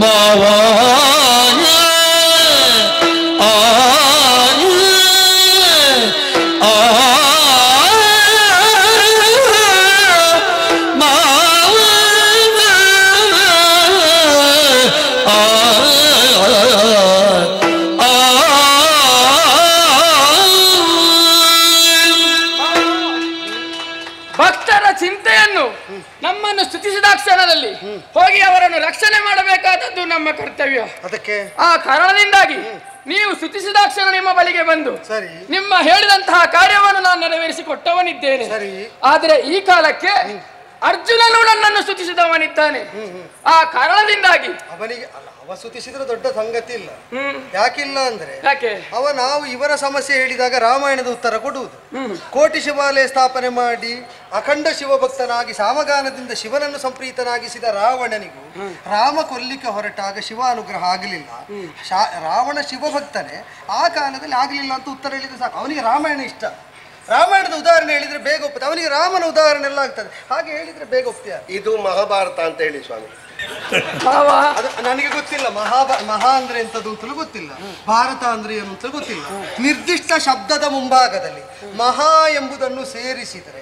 ಮಾವ ನಮ್ಮನ್ನು ಸ್ತುತಿಸಿದ ಕ್ಷಣದಲ್ಲಿ ಹೋಗಿ ಅವರನ್ನು ರಕ್ಷಣೆ ಮಾಡಬೇಕಾದದ್ದು ನಮ್ಮ ಕರ್ತವ್ಯ. ಅದಕ್ಕೆ ಆ ಕಾರಣದಿಂದಾಗಿ ನೀವು ಸ್ತುತಿಸಿದ ಕ್ಷಣ ನಿಮ್ಮ ಬಳಿಗೆ ಬಂದು ಸರಿ ನಿಮ್ಮ ಹೇಳಿದಂತಹ ಕಾರ್ಯವನ್ನು ನಾನು ನೆರವೇರಿಸಿಕೊಟ್ಟವನಿದ್ದೇನೆ. ಆದರೆ ಈ ಕಾಲಕ್ಕೆ ಅರ್ಜುನನು ನನ್ನನ್ನು ಸ್ತುತಿಸಿದವನಿದ್ದಾನೆ. ಆ ಕಾರಣದಿಂದಾಗಿ ಅವನಿಗೆ ಅವ ಸ್ತುತಿಸಿದ್ರೆ ದೊಡ್ಡ ಸಂಗತಿ ಇಲ್ಲ. ಯಾಕಿಲ್ಲ ಅಂದ್ರೆ ಯಾಕೆ ನಾವು ಇವರ ಸಮಸ್ಯೆ ಹೇಳಿದಾಗ ರಾಮಾಯಣದ ಉತ್ತರ ಕೊಡುವುದು. ಕೋಟಿ ಶಿವಾಲಯ ಸ್ಥಾಪನೆ ಮಾಡಿ ಅಖಂಡ ಶಿವಭಕ್ತನಾಗಿ ಸಾಮಗಾನದಿಂದ ಶಿವನನ್ನು ಸಂಪ್ರೀತನಾಗಿಸಿದ ರಾವಣನಿಗೂ ರಾಮ ಕೊಲ್ಲಿಕ್ಕೆ ಹೊರಟಾಗ ಶಿವ ಅನುಗ್ರಹ ಆಗಲಿಲ್ಲ. ರಾವಣ ಶಿವಭಕ್ತನೇ, ಆ ಕಾಲದಲ್ಲಿ ಆಗಲಿಲ್ಲ ಅಂತ ಉತ್ತರ ಹೇಳಿದ್ರೆ ಸಾಕು. ಅವನಿಗೆ ರಾಮಾಯಣ ಇಷ್ಟ. ರಾಮಾಯಣದ ಉದಾಹರಣೆ ಹೇಳಿದ್ರೆ ಬೇಗ ಒಪ್ಪುತ್ತೆ. ಅವನಿಗೆ ರಾಮನ ಉದಾಹರಣೆ ಎಲ್ಲ ಆಗ್ತದೆ. ಹಾಗೆ ಹೇಳಿದ್ರೆ ಬೇಗ ಒಪ್ತೀಯ. ಇದು ಮಹಾಭಾರತ ಅಂತ ಹೇಳಿ ಸ್ವಾಮಿ. ಅದು ನನಗೆ ಗೊತ್ತಿಲ್ಲ. ಮಹಾ ಅಂದ್ರೆ ಎಂತದ್ದು ಅಂತಲೂ ಗೊತ್ತಿಲ್ಲ, ಭಾರತ ಅಂದ್ರೆ ಏನು ಅಂತಲೂ ಗೊತ್ತಿಲ್ಲ. ನಿರ್ದಿಷ್ಟ ಶಬ್ದದ ಮುಂಭಾಗದಲ್ಲಿ ಮಹಾ ಎಂಬುದನ್ನು ಸೇರಿಸಿದರೆ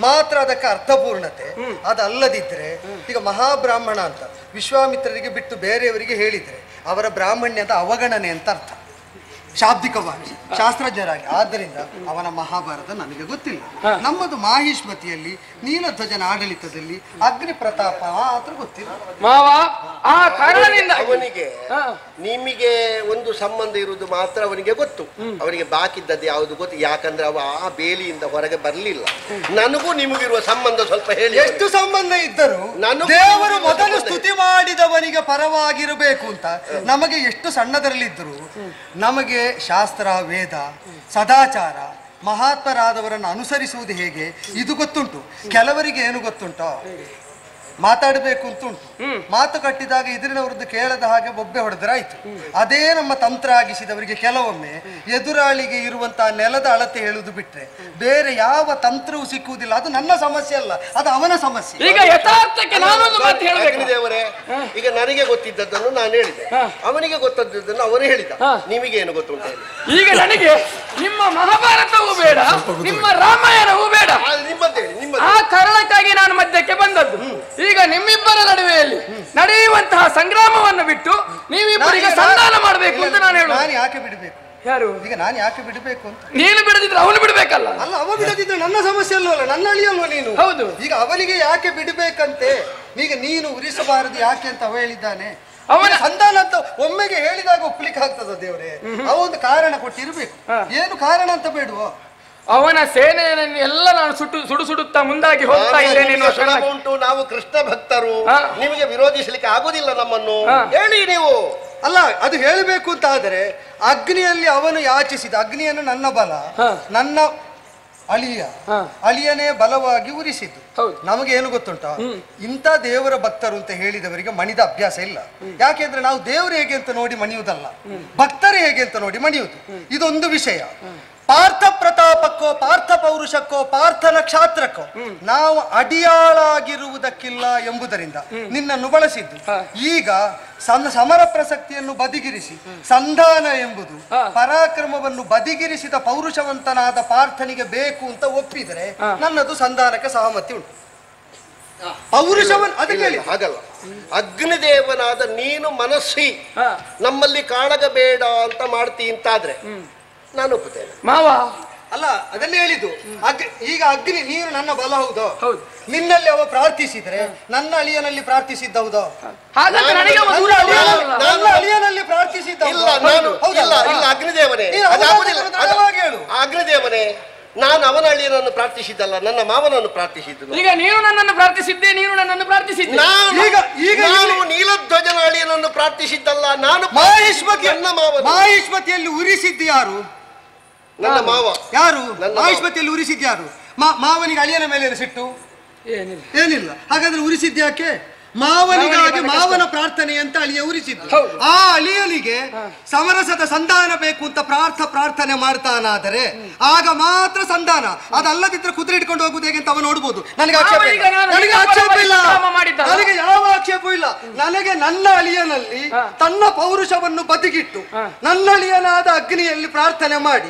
ಮಾತ್ರ ಅದಕ್ಕೆ ಅರ್ಥಪೂರ್ಣತೆ. ಅದಲ್ಲದಿದ್ರೆ ಈಗ ಮಹಾಬ್ರಾಹ್ಮಣ ಅಂತ ವಿಶ್ವಾಮಿತ್ರರಿಗೆ ಬಿಟ್ಟು ಬೇರೆಯವರಿಗೆ ಹೇಳಿದ್ರೆ ಅವರ ಬ್ರಾಹ್ಮಣ್ಯದ ಅವಗಣನೆ ಅಂತ ಅರ್ಥ. ಶಾಬ್ದಿಕವಾಗಿ ಶಾಸ್ತ್ರಜ್ಞರಾಗಿ. ಆದ್ದರಿಂದ ಅವನ ಮಹಾಭಾರತ ನನಗೆ ಗೊತ್ತಿಲ್ಲ. ನಮ್ಮದು ಮಾಹಿಷ್ಮತಿಯಲ್ಲಿ ನೀಲಧ್ವಜನ ಆಡಳಿತದಲ್ಲಿ ಅಗ್ನಿ ಪ್ರತಾಪ ಮಾತ್ರ ಗೊತ್ತಿಲ್ಲ ಮಾವ. ಆ ಕಾರಣದಿಂದ ಅವನಿಗೆ ನಿಮಗೆ ಒಂದು ಸಂಬಂಧ ಇರುವುದು ಮಾತ್ರ ಅವನಿಗೆ ಗೊತ್ತು. ಅವನಿಗೆ ಬಾಕಿದ್ದದ್ದು ಯಾವುದು ಗೊತ್ತು. ಯಾಕಂದ್ರೆ ಅವ ಆ ಬೇಲಿಯಿಂದ ಹೊರಗೆ ಬರಲಿಲ್ಲ. ನನಗೂ ನಿಮಗಿರುವ ಸಂಬಂಧ ಸ್ವಲ್ಪ ಹೇಳಿ. ಎಷ್ಟು ಸಂಬಂಧ ಇದ್ದರೂ ದೇವರು ಮೊದಲು ಸ್ತುತಿ ಮಾಡಿದವನಿಗೆ ಪರವಾಗಿರಬೇಕು ಅಂತ ನಮಗೆ ಎಷ್ಟು ಸಣ್ಣದರಲ್ಲಿದ್ದರು ನಮಗೆ ಶಾಸ್ತ್ರ, ವೇದ, ಸದಾಚಾರ, ಮಹಾತ್ಮರಾದವರನ್ನು ಅನುಸರಿಸುವುದು ಹೇಗೆ ಇದು ಗೊತ್ತುಂಟು. ಕೆಲವರಿಗೆ ಏನು ಗೊತ್ತುಂಟೋ, ಮಾತಾಡಬೇಕು ಅಂತುಂಟು. ಮಾತು ಕಟ್ಟಿದಾಗ ಎದುರಿನವರದ್ದು ಕೇಳದ ಹಾಗೆ ಬೊಬ್ಬೆ ಹೊಡೆದ್ರಾಯ್ತು. ಅದೇ ನಮ್ಮ ತಂತ್ರ ಆಗಿಸಿದವರಿಗೆ ಕೆಲವೊಮ್ಮೆ ಎದುರಾಳಿಗೆ ಇರುವಂತಹ ನೆಲದ ಅಳತೆ ಹೇಳುದು ಬಿಟ್ರೆ ಬೇರೆ ಯಾವ ತಂತ್ರವೂ ಸಿಕ್ಕುವುದಿಲ್ಲ. ಅದು ನನ್ನ ಸಮಸ್ಯೆ ಅಲ್ಲ, ಅದು ಅವನ ಸಮಸ್ಯೆ. ಈಗ ಯಥಾರ್ಥಕ್ಕೆ ನಾನೊಂದು ಮಾತು ಹೇಳಬೇಕು ದೇವರೇ. ಈಗ ನನಗೆ ಗೊತ್ತಿದ್ದದ್ದನ್ನು ನಾನು ಹೇಳಿದೆ, ಅವನಿಗೆ ಗೊತ್ತದ್ದನ್ನು ಅವನು ಹೇಳಿದ. ನಿಮಗೇನು ಗೊತ್ತುಂಟ? ಈಗ ನನಗೆ ನಿಮ್ಮ ಮಹಾಭಾರತವೂ ಬೇಡ, ನಿಮ್ಮ ರಾಮಾಯಣವೂ ಬೇಡ. ಆ ಕಾರಣಕ್ಕಾಗಿ ನಾನು ಮಧ್ಯಕ್ಕೆ ಬಂದದ್ದು. ಈಗ ನಿಮ್ಮಿಬ್ಬರ ನಡುವೆಯಲ್ಲಿ ನಡೆಯುವಂತಹ ಸಂಗ್ರಾಮವನ್ನು ಬಿಟ್ಟು ನೀವಿಬ್ಬರಿಗೆ ಸಂಧಾನ ಮಾಡಬೇಕು ಅಂತ ನಾನು ಹೇಳುದು. ನಾನು ಯಾಕೆ ಬಿಡಬೇಕು? ಯಾರು? ಈಗ ನಾನು ಯಾಕೆ ಬಿಡಬೇಕು ಅಂತ? ನೀನು ಬಿಡದಿದ್ರೆ ಅವನು ಬಿಡಬೇಕಲ್ಲ. ಅಲ್ಲ, ಅವ ಬಿಡದಿದ್ರೆ ನನ್ನ ಸಮಸ್ಯೆ ಅಲ್ವಲ್ಲ, ನನ್ನ ಅಳಿಯಲ್ವ ನೀನು? ಹೌದು. ಈಗ ಅವನಿಗೆ ಯಾಕೆ ಬಿಡಬೇಕಂತೆ? ಈಗ ನೀನು ಉರಿಸಬಾರದು ಯಾಕೆ ಅಂತ ಅವ ಹೇಳಿದ್ದಾನೆ. ಅವನ ಸಂಧಾನ ಅಂತ ಒಮ್ಮೆಗೆ ಹೇಳಿದಾಗ ಒಪ್ಲಿಕ್ಕೆ ಆಗ್ತದ ದೇವರೇ? ಅವ ಒಂದು ಕಾರಣ ಕೊಟ್ಟಿರ್ಬೇಕು. ಏನು ಕಾರಣ ಅಂತ ಬೇಡುವ? ಅವನ ಸೇನೆಯನ್ನು ಎಲ್ಲ ನಾನು ಸುಡುತ್ತಾ ಮುಂದಾಗಿ ಹೋಗ್ತಾ ಇದ್ದೇನೆ. ಉಂಟು, ನಾವು ಕೃಷ್ಣ ಭಕ್ತರು, ನಿಮಗೆ ವಿರೋಧಿಸಲಿಕ್ಕೆ ಆಗುದಿಲ್ಲ ನಮ್ಮನ್ನು. ಹೇಳಿ ನೀವು. ಅಲ್ಲ, ಅದು ಹೇಳಬೇಕು ಅಂತ ಆದರೆ ಅಗ್ನಿಯಲ್ಲಿ ಅವನು ಯಾಚಿಸಿದ ಅಗ್ನಿಯನ್ನು ನನ್ನ ಬಲ, ನನ್ನ ಅಳಿಯನೇ ಬಲವಾಗಿ ಉರಿಸಿದ್ದು. ನಮಗೆ ಏನು ಗೊತ್ತುಂಟ, ಇಂಥ ದೇವರ ಭಕ್ತರು ಅಂತ ಹೇಳಿದವರಿಗೆ ಮಣಿದ ಅಭ್ಯಾಸ ಇಲ್ಲ. ಯಾಕೆಂದ್ರೆ ನಾವು ದೇವರು ಹೇಗೆ ಅಂತ ನೋಡಿ ಮಣಿಯುವುದಲ್ಲ, ಭಕ್ತರು ಹೇಗೆ ಅಂತ ನೋಡಿ ಮಣಿಯುವುದು. ಇದೊಂದು ವಿಷಯ. ಪಾರ್ಥ ಪ್ರತಾಪಕ್ಕೋ, ಪಾರ್ಥ ಪೌರುಷಕ್ಕೋ, ಪಾರ್ಥನ ಕ್ಷಾತ್ರಕ್ಕೋ ನಾವು ಅಡಿಯಾಳಾಗಿರುವುದಕ್ಕಿಲ್ಲ ಎಂಬುದರಿಂದ ನಿನ್ನನ್ನು ಬಳಸಿದ್ದು. ಈಗ ಸಮರ ಪ್ರಸಕ್ತಿಯನ್ನು ಬದಿಗಿರಿಸಿ ಸಂಧಾನ ಎಂಬುದು ಪರಾಕ್ರಮವನ್ನು ಬದಿಗಿರಿಸಿದ ಪೌರುಷವಂತನಾದ ಪಾರ್ಥನಿಗೆ ಬೇಕು ಅಂತ ಒಪ್ಪಿದರೆ ನನ್ನದು ಸಂಧಾನಕ್ಕೆ ಸಹಮತಿ ಉಂಟು. ಪೌರುಷವನ್ನು ಅದಕ್ಕೆ ಹೇಳಿ ಹಾಗಲ್ಲ. ಅಗ್ನಿದೇವನಾದ ನೀನು ಮನಸ್ಸಿ ನಮ್ಮಲ್ಲಿ ಕಾಳಗಬೇಡ ಅಂತ ಮಾಡ್ತಿ ಅಂತಾದ್ರೆ ನಾನು ಒಪ್ಪುತ್ತೇನೆ ಮಾವ. ಅಲ್ಲ, ಅದನ್ನೇ ಹೇಳಿದ್ದು. ಈಗ ಅಗ್ನಿ ನೀನು ನನ್ನ ಬಲ ಹೌದು, ನಿನ್ನಲ್ಲಿ ಅವ ಪ್ರಾರ್ಥಿಸಿದ್ರೆ ನನ್ನ ಅಳಿಯನಲ್ಲಿ ಪ್ರಾರ್ಥಿಸಿದ್ದ ಹೌದೋ? ನನ್ನ ಅಳಿಯನಲ್ಲಿ ಪ್ರಾರ್ಥಿಸಿದ್ದ ಅಗ್ನಿದೇವನೇ, ಅಗ್ನಿದೇವನೇ, ನಾನು ಅವನ ಅಳಿಯನನ್ನು ಪ್ರಾರ್ಥಿಸಿದ್ದಲ್ಲ, ನನ್ನ ಮಾವನನ್ನು ಪ್ರಾರ್ಥಿಸಿದ್ದು. ಈಗ ನೀನು ನನ್ನನ್ನು ಪ್ರಾರ್ಥಿಸಿದ್ದೆ, ನೀನು ನನ್ನನ್ನು ಪ್ರಾರ್ಥಿಸಿದ್ದೆ. ನಾನು ನೀಲಧ್ವಜನ ಅಳಿಯನನ್ನು ಪ್ರಾರ್ಥಿಸಿದ್ದಲ್ಲ, ನಾನು ಮಾಹಿಷ್ಮತಿಯಲ್ಲಿ ಉರಿಸಿದ್ದು ಯಾರು? ನನ್ನ ಮಾವ. ಯಾರು ಮಾಹಿಷ್ಮತಿಯಲ್ಲಿ ಉರಿಸಿದ್ದು ಯಾರು? ಮಾವನಿಗೆ ಅಳಿಯನ ಮೇಲೆ ಸಿಟ್ಟು ಏನಿಲ್ಲ. ಹಾಗಾದ್ರೆ ಉರಿಸಿದ್ದು ಯಾಕೆ? ಮಾವನಿಗಾಗಿ ಮಾವನ ಪ್ರಾರ್ಥನೆ ಅಂತ ಅಳಿಯ ಉರಿಸಿದ್ದು. ಆ ಅಳಿಯನಿಗೆ ಸಮರಸದ ಸಂಧಾನ ಬೇಕು ಅಂತ ಪ್ರಾರ್ಥನೆ ಮಾಡ್ತಾನಾದರೆ ಆಗ ಮಾತ್ರ ಸಂಧಾನ. ಅದಲ್ಲದಿದ್ರೆ ಕುದುರೆ ಇಟ್ಕೊಂಡು ಹೋಗುದು ಹೇಗೆ ಅಂತ ಅವ ನೋಡ್ಬೋದು. ನನಗೆ ಆಕ್ಷೇಪ ಇಲ್ಲ, ನನಗೆ ಯಾವ ಆಕ್ಷೇಪವೂ ಇಲ್ಲ. ನನಗೆ ನನ್ನ ಅಳಿಯನಲ್ಲಿ ತನ್ನ ಪೌರುಷವನ್ನು ಬದಿಗಿಟ್ಟು ನನ್ನ ಅಳಿಯನಾದ ಅಗ್ನಿಯಲ್ಲಿ ಪ್ರಾರ್ಥನೆ ಮಾಡಿ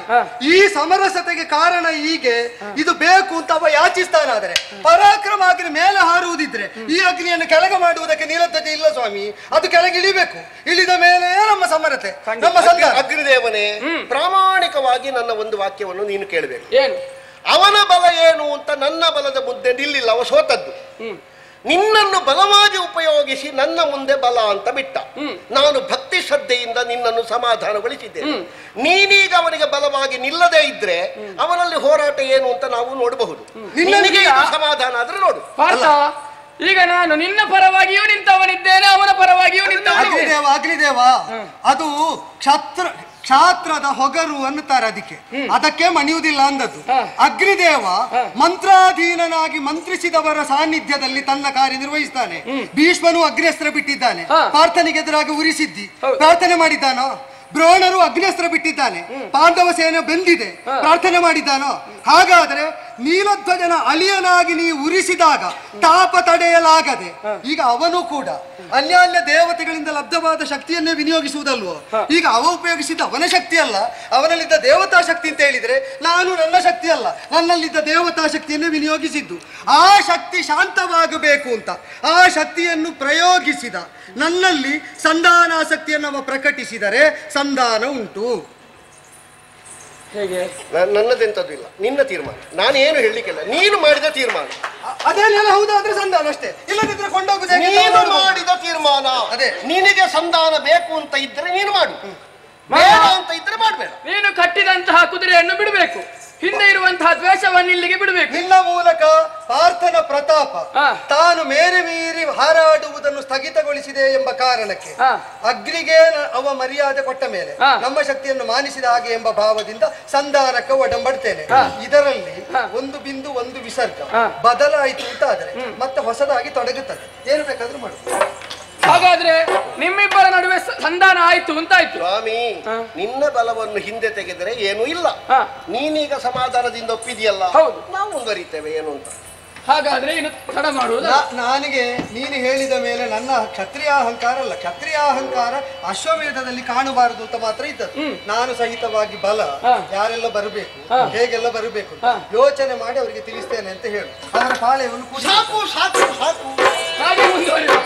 ಈ ಸಮರಸತೆಗೆ ಕಾರಣ ಹೀಗೆ ಇದು ಬೇಕು ಅಂತ ಅವ ಯಾಚಿಸ್ತಾನಾದರೆ, ಪರಾಕ್ರಮ ಅಗ್ನಿ ಮೇಲೆ ಹಾರುವುದಿದ್ರೆ ಈ ಅಗ್ನಿಯನ್ನು ಕೆಳಗೆ ಮಾಡುವುದಕ್ಕೆ ನೀಲಧ್ವಜ ಇಲ್ಲ ಸ್ವಾಮಿ. ಅದು ಕೆಳಗೆ ಇಳಿಬೇಕು. ಇಳಿದ ಮೇಲೆ ನಮ್ಮ ಸಮರತೆ, ನಮ್ಮ ಸಂಧಾನ. ಅಗ್ನಿದೇವನೇ, ಪ್ರಾಮಾಣಿಕವಾಗಿ ನನ್ನ ಒಂದು ವಾಕ್ಯವನ್ನು ನೀನು ಕೇಳಬೇಕು. ಏನು? ಅವನ ಬಲ ಏನು ಅಂತ ನನ್ನ ಬಲದ ಮುಂದೆ ನಿಲ್ಲಿಲ್ಲ, ಅವ ಸೋತದ್ದು. ನಿನ್ನನ್ನು ಬಲವಾಗಿ ಉಪಯೋಗಿಸಿ ನನ್ನ ಮುಂದೆ ಬಲ ಅಂತ ಬಿಟ್ಟ. ನಾನು ಭಕ್ತಿ ಶ್ರದ್ಧೆಯಿಂದ ನಿನ್ನನ್ನು ಸಮಾಧಾನಗೊಳಿಸಿದ್ದೇನೆ. ನೀನೀಗ ಅವನಿಗೆ ಬಲವಾಗಿ ನಿಲ್ಲದೇ ಇದ್ರೆ ಅವನಲ್ಲಿ ಹೋರಾಟ ಏನು ಅಂತ ನಾವು ನೋಡಬಹುದು. ನಿನಗೆ ಸಮಾಧಾನ ಆದ್ರೆ ನೋಡು. ಈಗ ನಾನು ನಿನ್ನ ಪರವಾಗಿಯೂ ನಿಂತವನಿದ್ದೇನೆ, ಅವನ ಪರವಾಗಿಯೂ ನಿಂತವನಿದ್ದೇನೆ. ಅಗ್ನಿದೇವ ಅದು ಕ್ಷಾತ್ರದ ಹೊಗರು ಅನ್ನುತ್ತಾರೆ, ಅದಕ್ಕೆ ಮಣಿಯುವುದಿಲ್ಲ ಅಂದದ್ದು. ಅಗ್ನಿದೇವ ಮಂತ್ರಾಧೀನನಾಗಿ ಮಂತ್ರಿಸಿದವರ ಸಾನ್ನಿಧ್ಯದಲ್ಲಿ ತನ್ನ ಕಾರ್ಯ ನಿರ್ವಹಿಸ್ತಾನೆ. ಭೀಷ್ಮನು ಅಗ್ನಿಯಸ್ತ್ರ ಬಿಟ್ಟಿದ್ದಾನೆ, ಪಾರ್ಥನಿಗೆ ಎದುರಾಗಿ ಉರಿಸಿದ್ದಿ ಪ್ರಾರ್ಥನೆ ಮಾಡಿದ್ದಾನೋ? ದ್ರೋಣರು ಅಗ್ನಿಯಸ್ತ್ರ ಬಿಟ್ಟಿದ್ದಾನೆ, ಪಾಂಡವ ಸೇನೆ ಬೆಂದಿದೆ, ಪ್ರಾರ್ಥನೆ ಮಾಡಿದ್ದಾನೋ? ಹಾಗಾದ್ರೆ ನೀಲಧ್ವಜನ ಅಳಿಯನಾಗಿ ನೀವು ಉರಿಸಿದಾಗ ತಾಪ ತಡೆಯಲಾಗದೆ ಈಗ ಅವನು ಕೂಡ ಅನ್ಯಾನ್ಯ ದೇವತೆಗಳಿಂದ ಲಬ್ಧವಾದ ಶಕ್ತಿಯನ್ನೇ ವಿನಿಯೋಗಿಸುವುದಲ್ವೋ? ಈಗ ಅವ ಉಪಯೋಗಿಸಿದ ಅವನ ಶಕ್ತಿ ಅಲ್ಲ, ಅವನಲ್ಲಿದ್ದ ದೇವತಾ ಶಕ್ತಿ ಅಂತ ಹೇಳಿದ್ರೆ ನಾನು ನನ್ನ ಶಕ್ತಿ ಅಲ್ಲ, ನನ್ನಲ್ಲಿದ್ದ ದೇವತಾ ಶಕ್ತಿಯನ್ನೇ ವಿನಿಯೋಗಿಸಿದ್ದು. ಆ ಶಕ್ತಿ ಶಾಂತವಾಗಬೇಕು ಅಂತ ಆ ಶಕ್ತಿಯನ್ನು ಪ್ರಯೋಗಿಸಿದ ನನ್ನಲ್ಲಿ ಸಂಧಾನಾಸಕ್ತಿಯನ್ನು ಅವ ಪ್ರಕಟಿಸಿದರೆ ಸಂಧಾನ ಉಂಟು. ಹೇಗೆ? ನನ್ನದೆಂತದ್ದು ಇಲ್ಲ, ನಿನ್ನ ತೀರ್ಮಾನ. ನಾನೇನು ಹೇಳಲಿಕ್ಕಿಲ್ಲ, ನೀನು ಮಾಡಿದ ತೀರ್ಮಾನ. ಅದೇನೆಲ್ಲ ಹೌದಾದ್ರೆ ಸಂಧಾನ ಅಷ್ಟೇ, ಇಲ್ಲದಿದ್ರೆ ಕೊಂಡೋಗುದು ಹೇಗೆ? ನೀನು ಮಾಡಿದ ತೀರ್ಮಾನ. ಅದೇ ನಿನಗೆ ಸಂಧಾನ ಬೇಕು ಅಂತ ಇದ್ರೆ ನೀನು ಮಾಡು, ಬೇಡ ಅಂತ ಇದ್ರೆ ಮಾಡಬೇಡ. ನೀನು ಕಟ್ಟಿದಂತಹ ಕುದುರೆಯನ್ನು ಬಿಡಬೇಕು, ಹಿಂದೆ ಇರುವಂತಹ ದ್ವೇಷವನ್ನು ಇಲ್ಲಿಗೆ ಬಿಡಬೇಕು. ನಿನ್ನ ಮೂಲಕ ಪಾರ್ಥನ ಪ್ರತಾಪ ತಾನು ಮೇರೆ ಮೀರಿ ಹಾರಾಡುವುದನ್ನು ಸ್ಥಗಿತಗೊಳಿಸಿದೆ ಎಂಬ ಕಾರಣಕ್ಕೆ ಅಗ್ನಿಗೆ ಅವ ಮರ್ಯಾದೆ ಕೊಟ್ಟ ಮೇಲೆ ನಮ್ಮ ಶಕ್ತಿಯನ್ನು ಮಾನಿಸಿದ ಹಾಗೆ ಎಂಬ ಭಾವದಿಂದ ಸಂಧಾನಕ್ಕೆ ಒಡಂಬಡ್ತೇನೆ. ಇದರಲ್ಲಿ ಒಂದು ಬಿಂದು ಒಂದು ವಿಸರ್ಗ ಬದಲಾಯಿತು ಅಂತ ಆದ್ರೆ ಮತ್ತೆ ಹೊಸದಾಗಿ ತೊಡಗುತ್ತದೆ. ಏನು ಬೇಕಾದ್ರೂ ಮಾಡುತ್ತೆ. ಹಾಗಾದ್ರೆ ನಿಮ್ಮಿಬ್ಬರ ನಡುವೆ ಸಂಧಾನ ಆಯ್ತು ಅಂತಾಯ್ತು. ಸ್ವಾಮಿ, ನಿನ್ನ ಬಲವನ್ನು ಹಿಂದೆ ತೆಗೆದರೆ ಏನೂ ಇಲ್ಲ. ನೀನೀಗ ಸಮಾಧಾನದಿಂದ ಒಪ್ಪಿದೆಯಲ್ಲ, ನಾವು ಮುಂದುವರಿತೇವೆ ಏನು ಅಂತ. ಹಾಗಾದ್ರೆ ಇನ್ನು ತಡ ಮಾಡುವುದು. ನನಗೆ ನೀನು ಹೇಳಿದ ಮೇಲೆ ನನ್ನ ಕ್ಷತ್ರಿಯ ಅಹಂಕಾರ ಅಲ್ಲ, ಕ್ಷತ್ರಿಯ ಅಹಂಕಾರ ಅಶ್ವಮೇಧದಲ್ಲಿ ಕಾಣಬಾರದು ಅಂತ ಮಾತ್ರ ಇದ್ದದ್ದು. ನಾನು ಸಹಿತವಾಗಿ ಬಲ ಯಾರೆಲ್ಲ ಬರಬೇಕು, ಹೇಗೆಲ್ಲ ಬರಬೇಕು ಯೋಚನೆ ಮಾಡಿ ಅವರಿಗೆ ತಿಳಿಸ್ತೇನೆ ಅಂತ ಹೇಳು. ಅವರ ಪಾಳೆಯನ್ನು ಸಾಕು ಸಾಕು ಸಾಕು ಹಾಗೆ ಮುಂದುವರಿಯುವ.